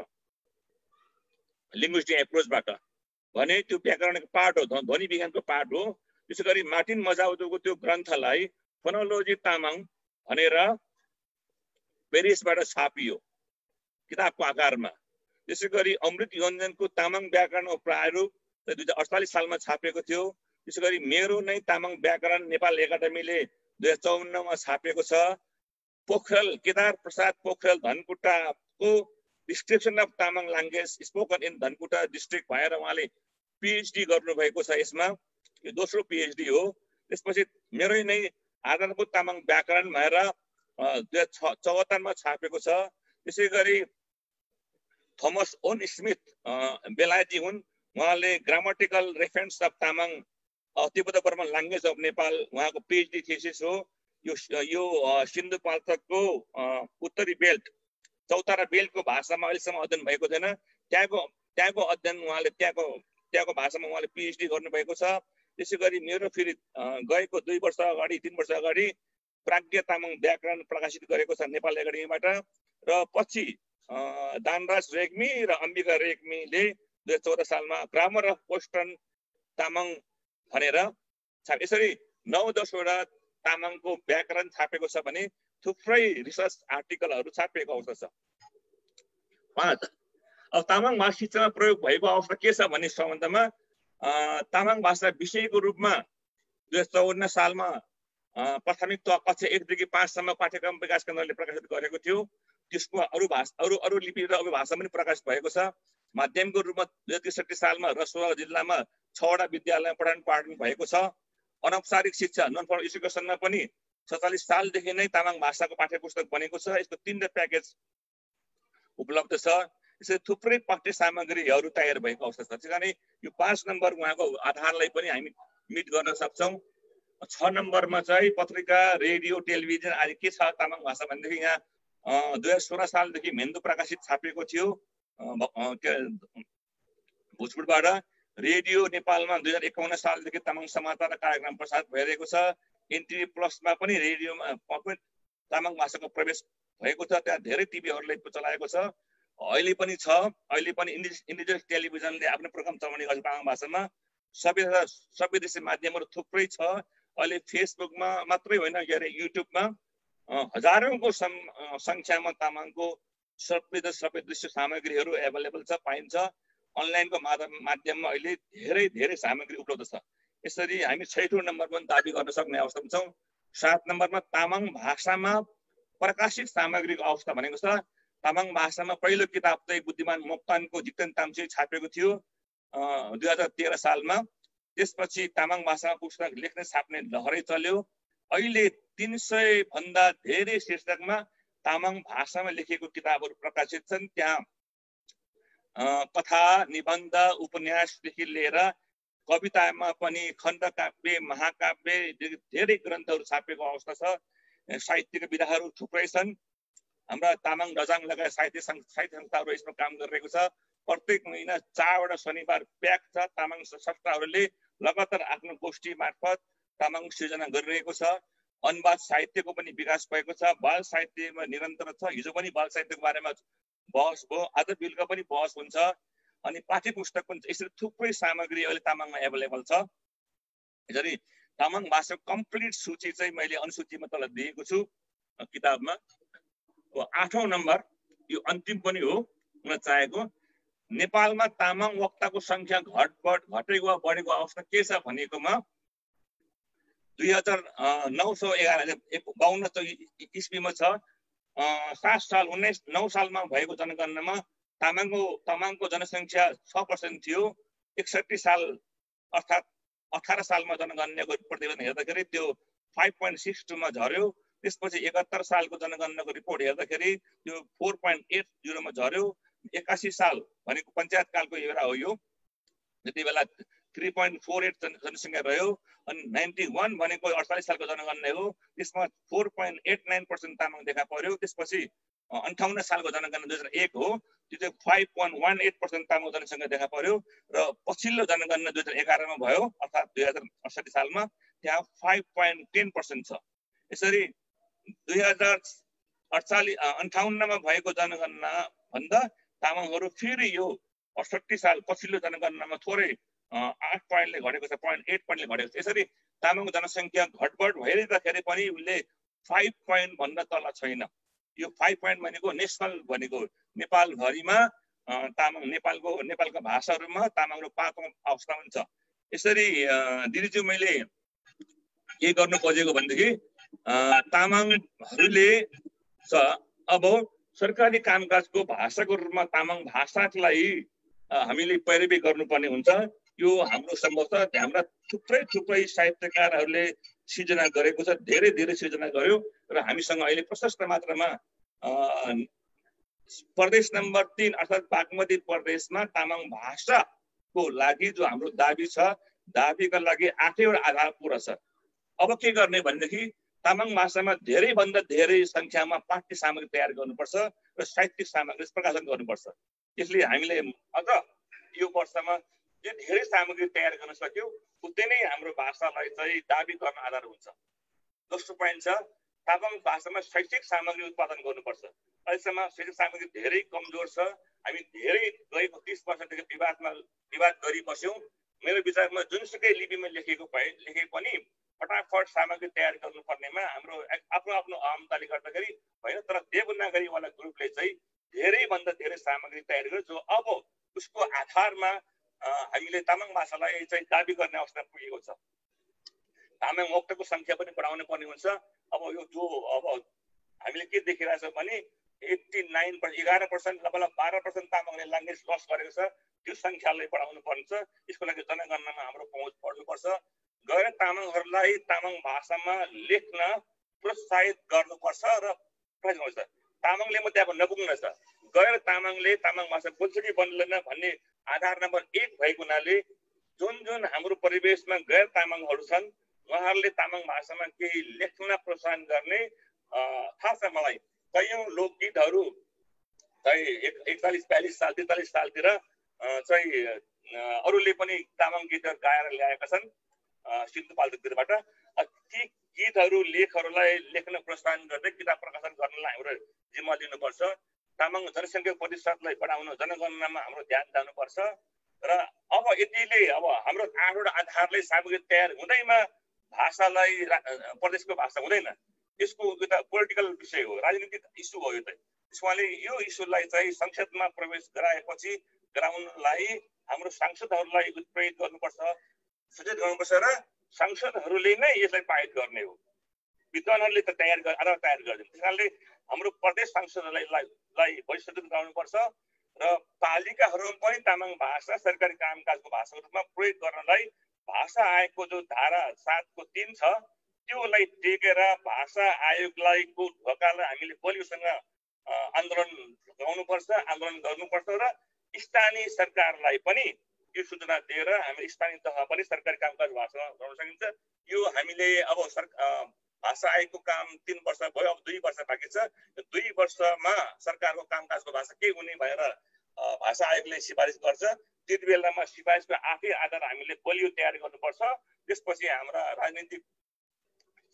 लिङ्ग्विस्टिक एप्रोचबाट। भने त्यो व्याकरणको पार्ट हो, ध्वनि विज्ञानको पार्ट हो। त्यसैगरी मार्टिन मजाउँदोको त्यो ग्रन्थलाई फोनोलोजी तामाङ भनेर पेरिसबाट छापियो किताबको आकारमा। त्यसैगरी अमृत योन्जनको तामाङ व्याकरणको प्रारूप 2048 सालमा छापेको थियो। त्यसैगरी मेरो नै तामाङ व्याकरण नेपाल एकाडेमीले 2054 मा छापेको छ। पोखरेल केदार प्रसाद पोखरेल धनकुटाको description of Tamang language spoken in Dhankuta district भएर उहाँले पीएचडी गर्नुभएको छ। यसमा यो दोस्रो पीएचडी हो। त्यसपछि मेरै नै आधारभूत तामाङ व्याकरण भएर 2074 मा छापेको छ। त्यसैगरी थोमस ओन स्मिथ बेलायती हुन्, उहाँले grammatical reference of Tamang Tibeto Burman language of Nepal उहाँको पीएचडी थीसिस हो। यो सिन्धुपाल्चोकको उत्तरी बेल्ट चौतारा बेल्टको भाषामा अहिलेसम्म अध्ययन भएको छैन। त्यहाँको अध्ययन उहाँले त्यहाँको भाषामा उहाँले PhD गर्नुभएको छ। त्यसै गरी मेरो फेरि गएको 2 वर्ष अगाडि 3 वर्ष अगाडि प्राज्ञ तामाङ व्याकरण प्रकाशित गरेको छ नेपाल एकाडेमीबाट। र पछि दानराज रेग्मी र अम्बिका रेग्मीले 2014 सालमा ग्रामर अफ वेस्टर्न तामाङ भनेर यसरी 9-10 वटा तामाङको व्याकरण छापेको छ भने थुप्रै रिसर्च आर्टिकलहरू छापिएको अवस्था छ। 5 अब तामाङ भाषा शिक्षामा प्रयोग भएको अवस्था के छ भन्ने सम्बन्धमा तामाङ भाषा विषयको रूपमा 2054 सालमा प्राथमिक तह कक्षा 1 देखि 5 सम्म पाठ्यक्रम विकास केन्द्रले प्रकाशित गरेको थियो। त्यसको अरू लिपि र अरू भाषा पनि प्रकाशित भएको छ। माध्यमको रूपमा 2063 सालमा रसुवा जिल्लामा 6 वटा विद्यालयमा पठन पाठन भएको छ। अनौपचारिक शिक्षा नन फर्मल एजुकेसनमा पनि 47 सालदेखि नै तामाङ भाषाको पाठ्यपुस्तक बनेको छ। यसको 3 प्याकेज उपलब्ध छ। यसरी थुप्रै पाठ्य सामग्रीहरू तयार भएको अवस्था छ। त्यसकारण यो 5 नम्बर उहाँको आधारलाई पनि हामी मिट गर्न सक्छौँ। 6 नम्बरमा चाहिँ पत्रिका रेडियो टेलिभिजन आदि के छ तामाङ भाषा भनेदेखि यहाँ 2016 सालदेखि मेन्दु प्रकाशित छापिएको थियो भोजपुरबाट। रेडियो नेपालमा 2051 सालदेखि तामाङ समाचार र कार्यक्रम प्रसार भइरहेको छ। एनटिभी प्लसमा पनि रेडियोमा तामाङ भाषाको प्रवेश भएको छ। त्यहाँ धेरै टिभीहरूले चलाएको छ। अहिले पनि छ। अहिले पनि इन्डिजिनियस टेलिभिजनले आफ्नो प्रोग्राम चलाउने गर्छ तामाङ भाषामा। सबै देशीय माध्यमहरू थुप्रै छ। अहिले फेसबुकमा मात्रै होइन युट्युबमा हजारौंको संख्यामा तामाङको सबै दृश्य सामग्रीहरू एभाइलेबल छ, पाइन्छ। अनलाइनको माध्यममा अहिले धेरै सामग्री उपलब्ध छ। यसरी हामी 6औं नम्बर पनि दाबी गर्न सक्ने अवस्थामा छौँ। 7 नम्बरमा तामाङ भाषामा प्रकाशित सामग्रीको अवस्था भनेको छ। तामाङ भाषामा पहिलो किताब चाहिँ बुद्धिमान मोक्तानको जिक्तन तामसी छापेको थियो 2013 सालमा। त्यसपछि तामाङ भाषामा पुस्तक लेख्ने छाप्ने लहरै चल्यो। अहिले 300 भन्दा धेरै शीर्षकमा तामाङ भाषामा लेखिएको किताबहरू प्रकाशित छन्। त्यहाँ कथा, निबन्ध, उपन्यासदेखि लिएर कवितामा पनि खण्डकाव्य, महाकाव्य धेरै ग्रन्थहरू छापेको अवस्था छ। साहित्यका विधाहरू थुप्रै छन्। हाम्रा तामाङ रजाङ लगायत साहित्य संस्थाहरू यसमा काम गरिरहेको छ। प्रत्येक महिना 4 वटा शनिबार प्याक छ। तामाङ संस्थाहरूले लगातार आफ्नो गोष्ठी मार्फत तामाङ सृजना गरिरहेको छ। अनुवाद साहित्यको पनि विकास भएको छ। बाल साहित्यमा निरन्तर छ। हिजो पनि बाल साहित्यको बारेमा बहस भयो, आज बेलुका पनि बहस हुन्छ। अनि पाठ्य पुस्तक पनि यसरी थुप्रै सामग्री अहिले तामाङमा एभाइलेबल छ। यसरी तामाङ भाषाको कम्प्लिट सूची चाहिँ मैले अनुसूचीमा तल दिएको छु किताबमा। 8औं नम्बर यो अन्तिम पनि हो हुन चाहेको। नेपालमा तामाङ वक्ताको संख्या घटेको वा बढेको अवस्था के छ भनेकोमा 2952 इस्वीमा छ। 9 सालमा भएको जनगणनामा तामाङको जनसङ्ख्या 6% थियो। 61 साल अर्थात् 18 सालमा जनगणनाको प्रतिवेदन हेर्दाखेरि त्यो 5.62 मा झर्यो। त्यसपछि 71 सालको जनगणनाको रिपोर्ट हेर्दाखेरि त्यो 4.80 मा झर्यो। 81 साल भनेको पञ्चायत कालको बेला हो। यो त्यति बेला 3.48 जनसङ्ख्या रह्यो। अनि 91 भनेको 48 सालको जनगणना हो। त्यसमा 4.89% तामाङ देखा पर्यो। त्यसपछि 58 सालको जनगणना 2001 हो। त्यो चाहिँ 5.18% तामाङ जनसङ्ख्या देखा पर्यो। र पछिल्लो जनगणना 2011 मा भयो अर्थात् 2068 सालमा त्यहाँ 5.10% छ। यसरी 2058 मा भएको जनगणना भन्दा तामाङहरू फेरि यो 68 साल पछिल्लो जनगणनामा थोरै 8 पोइन्टले घटेको छ, 0.8 पोइन्टले घटेको छ। यसरी तामाङ जनसङ्ख्या घटबड भइरहँदाखेरि पनि उसले 5 पोइन्ट भन्दा तल छैन। यो 5 पोइन्ट भनेको नेसनल भनेको नेपालभरिमा तामाङ नेपालका भाषाहरूमा तामाङहरू 5औं अवस्था हुन्छ। यसरी दिदीज्यू मैले के गर्नु खोजेको भनेदेखि तामाङहरूले अब सरकारी कामकाजको भाषाको रूपमा तामाङ भाषालाई हामीले पैरवी गर्नुपर्ने हुन्छ। यो हाम्रो सम्भव छ। हाम्रा थुप्रै साहित्यकारहरूले सृजना गरेको छ। धेरै सृजना गर्यो र हामीसँग अहिले प्रशस्त मात्रामा प्रदेश नम्बर 3 अर्थात् बागमती प्रदेशमा तामाङ भाषाको लागि जो हाम्रो दाबी छ, दाबीका लागि 8वटा आधार पूरा छ। अब के गर्ने भनेदेखि तामाङ भाषामा धेरैभन्दा धेरै संख्यामा पाठ्य सामग्री तयार गर्नुपर्छ र साहित्यिक सामग्री प्रकाशन गर्नुपर्छ। यसले हामीले अझ यो वर्षमा जे धेरै सामग्री तयार गर्न सक्यौँ उतै नै हाम्रो भाषालाई चाहिँ दाबी गर्न आधार हुन्छ। दोस्रो पोइन्ट छ तामाङ भाषामा शैक्षिक सामग्री उत्पादन गर्नुपर्छ। अहिलेसम्म शैक्षिक सामग्री धेरै कमजोर छ। हामी धेरै गएको 30 वर्षदेखि विवाद गरी बस्यौँ। मेरो विचारमा जुनसुकै लिपिमा लेखे पनि फटाफट सामग्री तयार गर्नुपर्नेमा हाम्रो आफ्नो अहमताले गर्दाखेरि होइन, तर देवनागरीवाला ग्रुपले चाहिँ धेरैभन्दा धेरै सामग्री तयार गर्यो जो अब उसको आधारमा हामीले तामाङ भाषालाई चाहिँ दाबी गर्ने अवस्था पुगेको छ। तामाङ वक्ताको संख्या पनि बढाउनु पर्ने हुन्छ। अब यो जो अब हामीले के देखिरहेछ भने 11% लगभग 12% तामाङले ल्याङ्ग्वेज लस गरेको छ। त्यो संख्यालाई बढाउनु पर्छ। यसको लागि जनगणनामा हाम्रो पहुँच बढ्नुपर्छ। गैर तामाङहरूलाई तामाङ भाषामा लेख्न प्रोत्साहित गर्नुपर्छ र प्रयास गर्नुपर्छ। तामाङले मात्रै अब नपुग्न छ, गैर तामाङले तामाङ भाषा बोल्छ कि बोल्दैन भन्ने आधार नम्बर 1 भएको हुनाले जुन हाम्रो परिवेशमा गैर तामाङहरू छन् उहाँहरूले तामाङ भाषामा केही लेख्न प्रोत्साहन गर्ने थाहा छ मलाई। कयौं लोकगीतहरू चाहिँ 41-42 साल 43 सालतिर चाहिँ अरूले पनि तामाङ गीतहरू गाएर ल्याएका छन् सिन्धुपाल्चोकतिरबाट। ती गीतहरू लेखहरूलाई लेख्न प्रोत्साहन गर्दै किताब प्रकाशन गर्नलाई हाम्रो जिम्मा लिनुपर्छ। तामाङ जनसङ्ख्या प्रतिशतलाई बढाउन जनगणनामा हाम्रो ध्यान जानुपर्छ। र अब यतिले अब हाम्रो 8वटा आधारले सामग्री तयार हुँदैमा भाषालाई प्रदेशको भाषा हुँदैन। यसको एउटा पोलिटिकल विषय हो, राजनीतिक इस्यु हो। यो त यसले यो इस्युलाई चाहिँ संसदमा प्रवेश गराएपछि गराउनलाई हाम्रो सांसदहरूलाई उत्प्रेरित गर्नुपर्छ, सचेत गर्नुपर्छ र सांसदहरूले नै यसलाई पारित गर्ने हो। विद्वानहरूले त आधार तयार गर्दैन। त्यस कारणले हाम्रो प्रदेश सांसदहरूलाई वैश्विक गराउनुपर्छ र पालिकाहरूमा पनि तामाङ भाषा सरकारी कामकाजको भाषाको रूपमा प्रयोग गर्नलाई भाषा आयोगको जो धारा 7 को 3 छ त्योलाई टेकेर भाषा आयोगलाई को ढोकालाई हामीले बलियोसँग आन्दोलन गर्नुपर्छ र स्थानीय सरकारलाई पनि यो सूचना दिएर हामी स्थानीय तहमा पनि सरकारी कामकाज भाषामा गर्न सकिन्छ। यो हामीले अब भाषा आयोगको काम 3 वर्ष भयो, अब 2 वर्ष बाँकी छ। 2 वर्षमा सरकारको कामकाजको भाषा के हुने भनेर भाषा आयोगले सिफारिस गर्छ। त्यति बेलामा सिफारिसको आफै आधार हामीले बलियो तयार गर्नुपर्छ। त्यसपछि हाम्रा राजनीतिक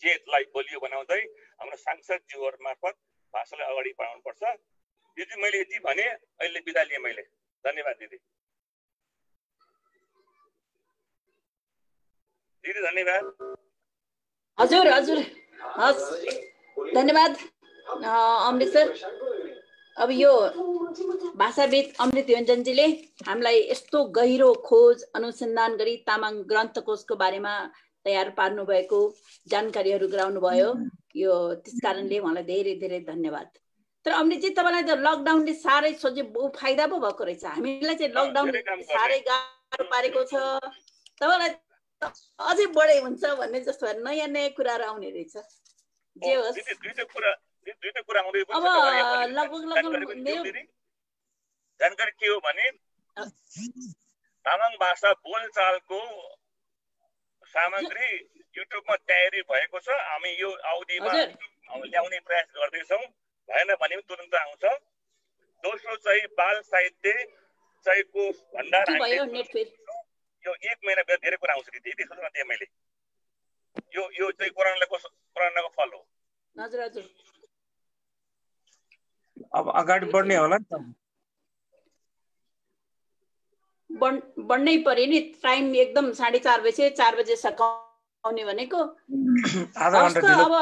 चेतलाई बलियो बनाउँदै हाम्रो सांसदज्यूहरू मार्फत भाषालाई अगाडि बढाउनुपर्छ। दिदी मैले यति भने, अहिले बिदा लिएँ मैले। धन्यवाद दिदी। दिदी धन्यवाद। हजुर हस् धन्यवाद अमृत सर। अब यो भाषाविद अमृत योन्जनजीले हामीलाई यस्तो गहिरो खोज अनुसन्धान गरी तामाङ ग्रन्थकोशको बारेमा तयार पार्नु भएको जानकारीहरू गराउनु भयो। यो त्यस कारणले उहाँलाई धेरै धेरै धन्यवाद। तर अमृतजी तपाईँलाई त लकडाउनले साह्रै फाइदा पो भएको रहेछ। हामीलाई चाहिँ लकडाउनले साह्रै गाह्रो पारेको छ। तपाईँलाई अझै बढै हुन्छ भन्ने जस्तो नयाँ नयाँ कुराहरू आउने रहेछ। जे होस् अब लगभग मेरो जानकारी के हो भने तामाङ भाषा बोलचालको सामग्री युट्युबमा तयारी भएको छ। हामी यो अवधिमा ल्याउने प्रयास गर्दैछौँ। भएन भने पनि तुरन्त आउँछ। दोस्रो चाहिँ बाल साहित्य चाहिँको भण्डार यो 1 महिना धेरै कुरा आउँछ दिदी। यति सूचना दिएँ मैले। यो चाहिँ कोरोनाको फल हो। हजुर हजुर। अब अगाडि बढ्ने होला नि त। बढ्नै पर्यो नि। टाइम एकदम 4:30 बजे 4 बजे सकाउने भनेको। अब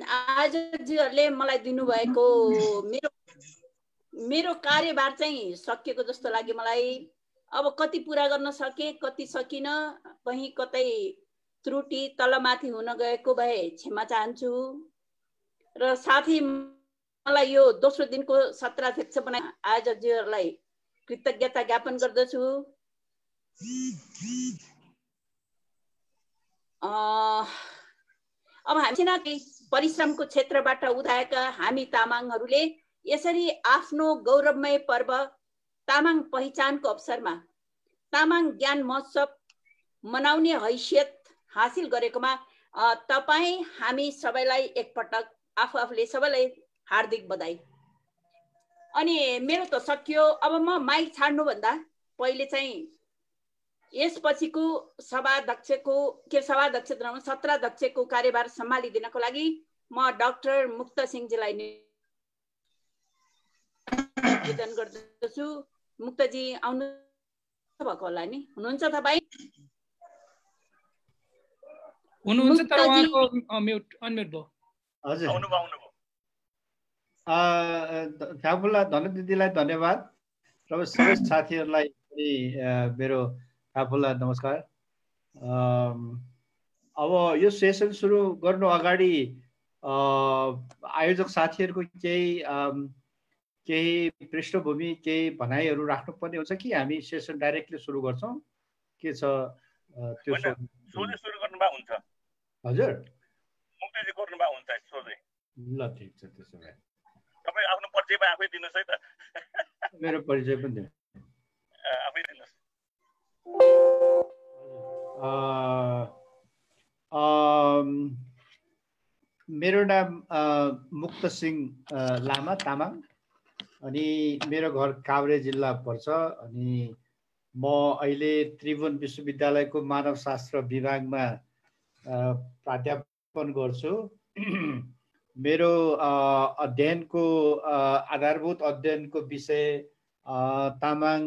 आयोजकजीहरूले मलाई दिनुभएको मेरो कार्यभार चाहिँ सकिएको जस्तो लाग्यो मलाई। अब कति पुरा गर्न सके कति सकिन, कहीँ कतै त्रुटि तलमाथि हुन गएको भए क्षमा चाहन्छु। र साथै मलाई यो दोस्रो दिनको सत्राध्यक्ष बनाए आयोजकजीहरूलाई कृतज्ञता ज्ञापन गर्दछु। अब हामी परिश्रमको क्षेत्रबाट उदाएका हामी तामाङहरूले यसरी आफ्नो गौरवमय पर्व तामाङ पहिचानको अवसरमा तामाङ ज्ञान महोत्सव मनाउने हैसियत हासिल गरेकोमा तपाईँ हामी सबैलाई एकपटक आफूले सबैलाई हार्दिक बधाई। अनि मेरो त सकियो। अब म माइक छाड्नुभन्दा पहिले चाहिँ यसपछिको सभाध्यक्षको सत्राध्यक्षको कार्यभार सम्हालिदिनको लागि म डाक्टर मुक्त सिंहजीलाई निवेदन गर्दछु। मुक्तजी आउनु भएको होला नि? हुनुहुन्छ तपाईँ? हुनुहुन्छ, तर उहाँको अनम्युट भयो। हजुर, थापुला धनु दिदीलाई धन्यवाद र सबै साथीहरूलाई पनि मेरो थापुला नमस्कार। अब यो सेसन सुरु गर्नु अगाडि आयोजक साथीहरूको केही पृष्ठभूमि, केही भनाइहरू राख्नुपर्ने हुन्छ कि हामी सेसन डाइरेक्टली सुरु गर्छौँ? के छ त्यो? सोझै सुरु गर्नुभएको हुन्छ। हजुर, मुक्तिजी गर्नुभएको हुन्छ सोझै। ल ठिक छ, त्यसो भए तपाईँ आफ्नो परिचय पनि आफै दिनुहोस् है त। मेरो परिचय पनि दिनु। आफै दिनुहोस्। मेरो नाम मुक्त सिंह लामा तामाङ, अनि मेरो घर काभ्रे जिल्ला पर्छ। अनि म अहिले त्रिभुवन विश्वविद्यालयको मानवशास्त्र विभागमा प्राध्यापन गर्छु। मेरो अध्ययनको आधारभूत अध्ययनको विषय तामाङ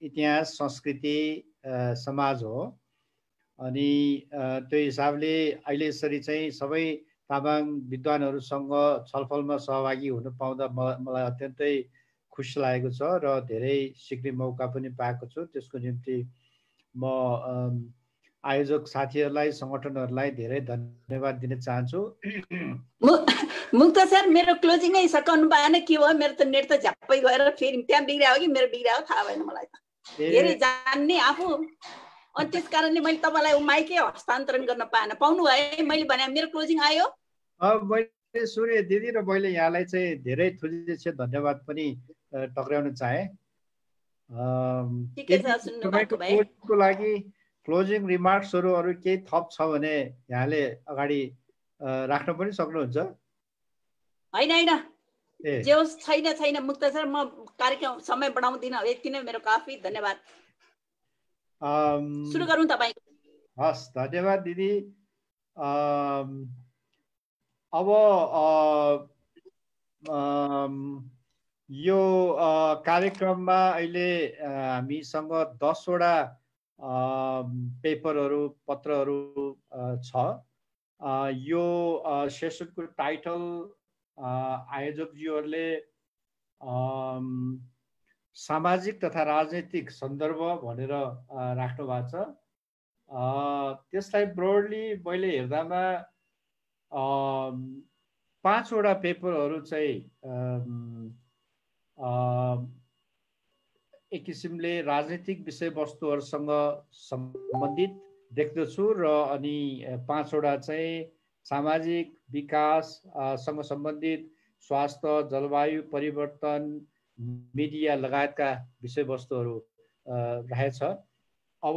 इतिहास, संस्कृति, समाज हो। अनि त्यो हिसाबले अहिले यसरी चाहिँ सबै तामाङ विद्वानहरूसँग छलफलमा सहभागी हुन पाउँदा मलाई अत्यन्तै खुसी लागेको छ र धेरै सिक्ने मौका पनि पाएको छु। त्यसको निम्ति म आयोजक साथीहरूलाई, सङ्गठनहरूलाई धेरै धन्यवाद दिन चाहन्छु। मुक्त सर, मेरो क्लोजिङै सकाउनु भएन, के भयो? मेरो त नेट त झ्याप्पै गएर फेरि त्यहाँ बिग्रियो कि मेरो बिग्रियो थाहा भएन मलाई त। धेरै जान्ने आफू, अनि त्यस कारणले मैले तपाईँलाई माइकै हस्तान्तरण गर्न पाउनु भयो। मैले भने मेरो क्लोजिङ आयो। मैले सूर्य दिदी र मैले यहाँलाई चाहिँ धेरै थुलिछे धन्यवाद पनि टक्राउन चाहे। को लागि क्लोजिङ रिमार्क्सहरू अरू केही थप छ भने यहाँले अगाडि राख्न पनि सक्नुहुन्छ। होइन, जे होस्, छैन मुक्त सर, म कार्यक्रम समय बढाउँदिनँ, यति नै मेरो काफी। धन्यवाद। सुरु गरौँ तपाईँ। हस्, धन्यवाद दिदी। अब यो कार्यक्रममा अहिले हामीसँग 10 वटा पेपरहरू, पत्रहरू छ। यो सेसनको टाइटल आयोजकज्यूहरूले सामाजिक तथा राजनैतिक सन्दर्भ भनेर राख्नु भएको छ। त्यसलाई ब्रोडली मैले हेर्दामा 5 वटा पेपरहरू चाहिँ एक किसिमले राजनीतिक विषयवस्तुहरूसँग सम्बन्धित देख्दछु र अनि 5 वटा चाहिँ सामाजिक विकाससँग सम्बन्धित, स्वास्थ्य, जलवायु परिवर्तन, मिडिया लगायतका विषयवस्तुहरू रहेछ। अब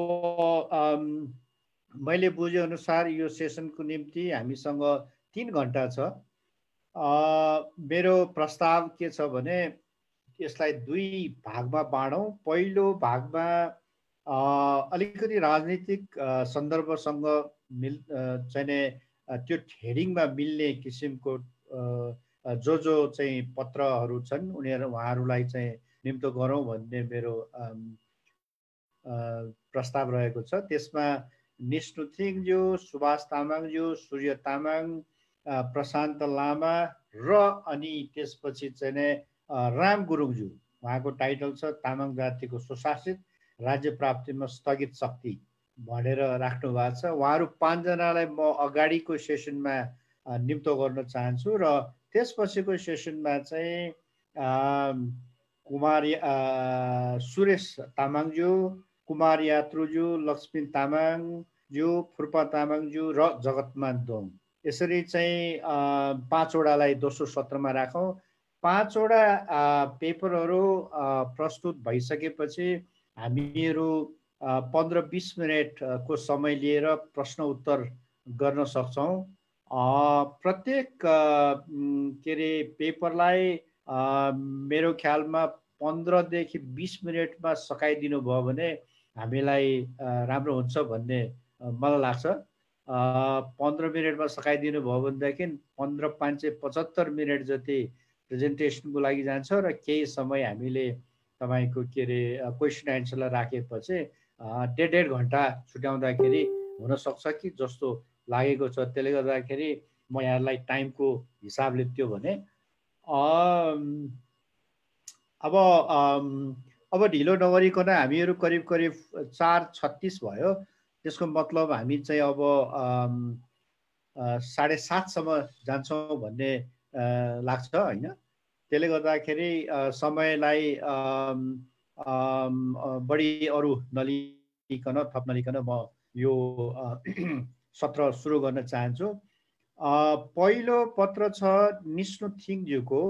मैले बुझे अनुसार यो सेसनको निम्ति हामीसँग 3 घण्टा छ। मेरो प्रस्ताव के छ भने यसलाई 2 भागमा बाँडौँ। पहिलो भागमा अलिकति राजनीतिक सन्दर्भसँग चाहिने त्यो हेडिङमा मिल्ने किसिमको जो चाहिँ पत्रहरू छन् उहाँहरूलाई चाहिँ निम्तो गरौँ भन्ने मेरो प्रस्ताव रहेको छ। त्यसमा निष्णु थिङज्यू, सुभाष तामाङज्यू, सूर्य तामाङ, प्रशान्त लामा र अनि त्यसपछि चाहिँ राम गुरुङज्यू, उहाँको टाइटल छ तामाङ जातिको सुशासित राज्य प्राप्तिमा स्थगित शक्ति भनेर राख्नु भएको छ। उहाँहरू 5 जनालाई म अगाडिको सेसनमा निम्तो गर्न चाहन्छु र त्यसपछिको सेसनमा चाहिँ सुरेश तामाङज्यू, कुमार यात्रुज्यू, लक्ष्मी तामाङज्यू, फुर्पा तामाङज्यू र जगतमान दोङ, यसरी चाहिँ 5 वटालाई दोस्रो सत्रमा राखौँ। 5 वटा पेपरहरू प्रस्तुत भइसकेपछि हामीहरू 15-20 मिनटको समय लिएर प्रश्न उत्तर गर्न सक्छौँ। प्रत्येक के अरे पेपरलाई मेरो ख्यालमा 15 देखि 20 मिनटमा सकाइदिनु भयो भने हामीलाई राम्रो हुन्छ भन्ने मलाई लाग्छ। 15 मिनटमा सकाइदिनु भयो भनेदेखि 15-5-75 मिनट जति प्रेजेन्टेसनको लागि जान्छ र केही समय हामीले तपाईँको के अरे क्वेसन एन्सरलाई राखेपछि 1.5 घन्टा छुट्याउँदाखेरि हुनसक्छ कि जस्तो लागेको छ। त्यसले गर्दाखेरि म यहाँलाई टाइमको हिसाबले त्यो भने अब ढिलो नगरिकन हामीहरू करिब 4:36 भयो। त्यसको मतलब हामी चाहिँ अब 7:30 सम्म जान्छौँ भन्ने लाग्छ होइन। त्यसले गर्दाखेरि समयलाई बढी अरू नलिकन थप नलिकन म यो सत्र सुरु गर्न चाहन्छु। पहिलो पत्र छ निस्नु थिङज्यूको।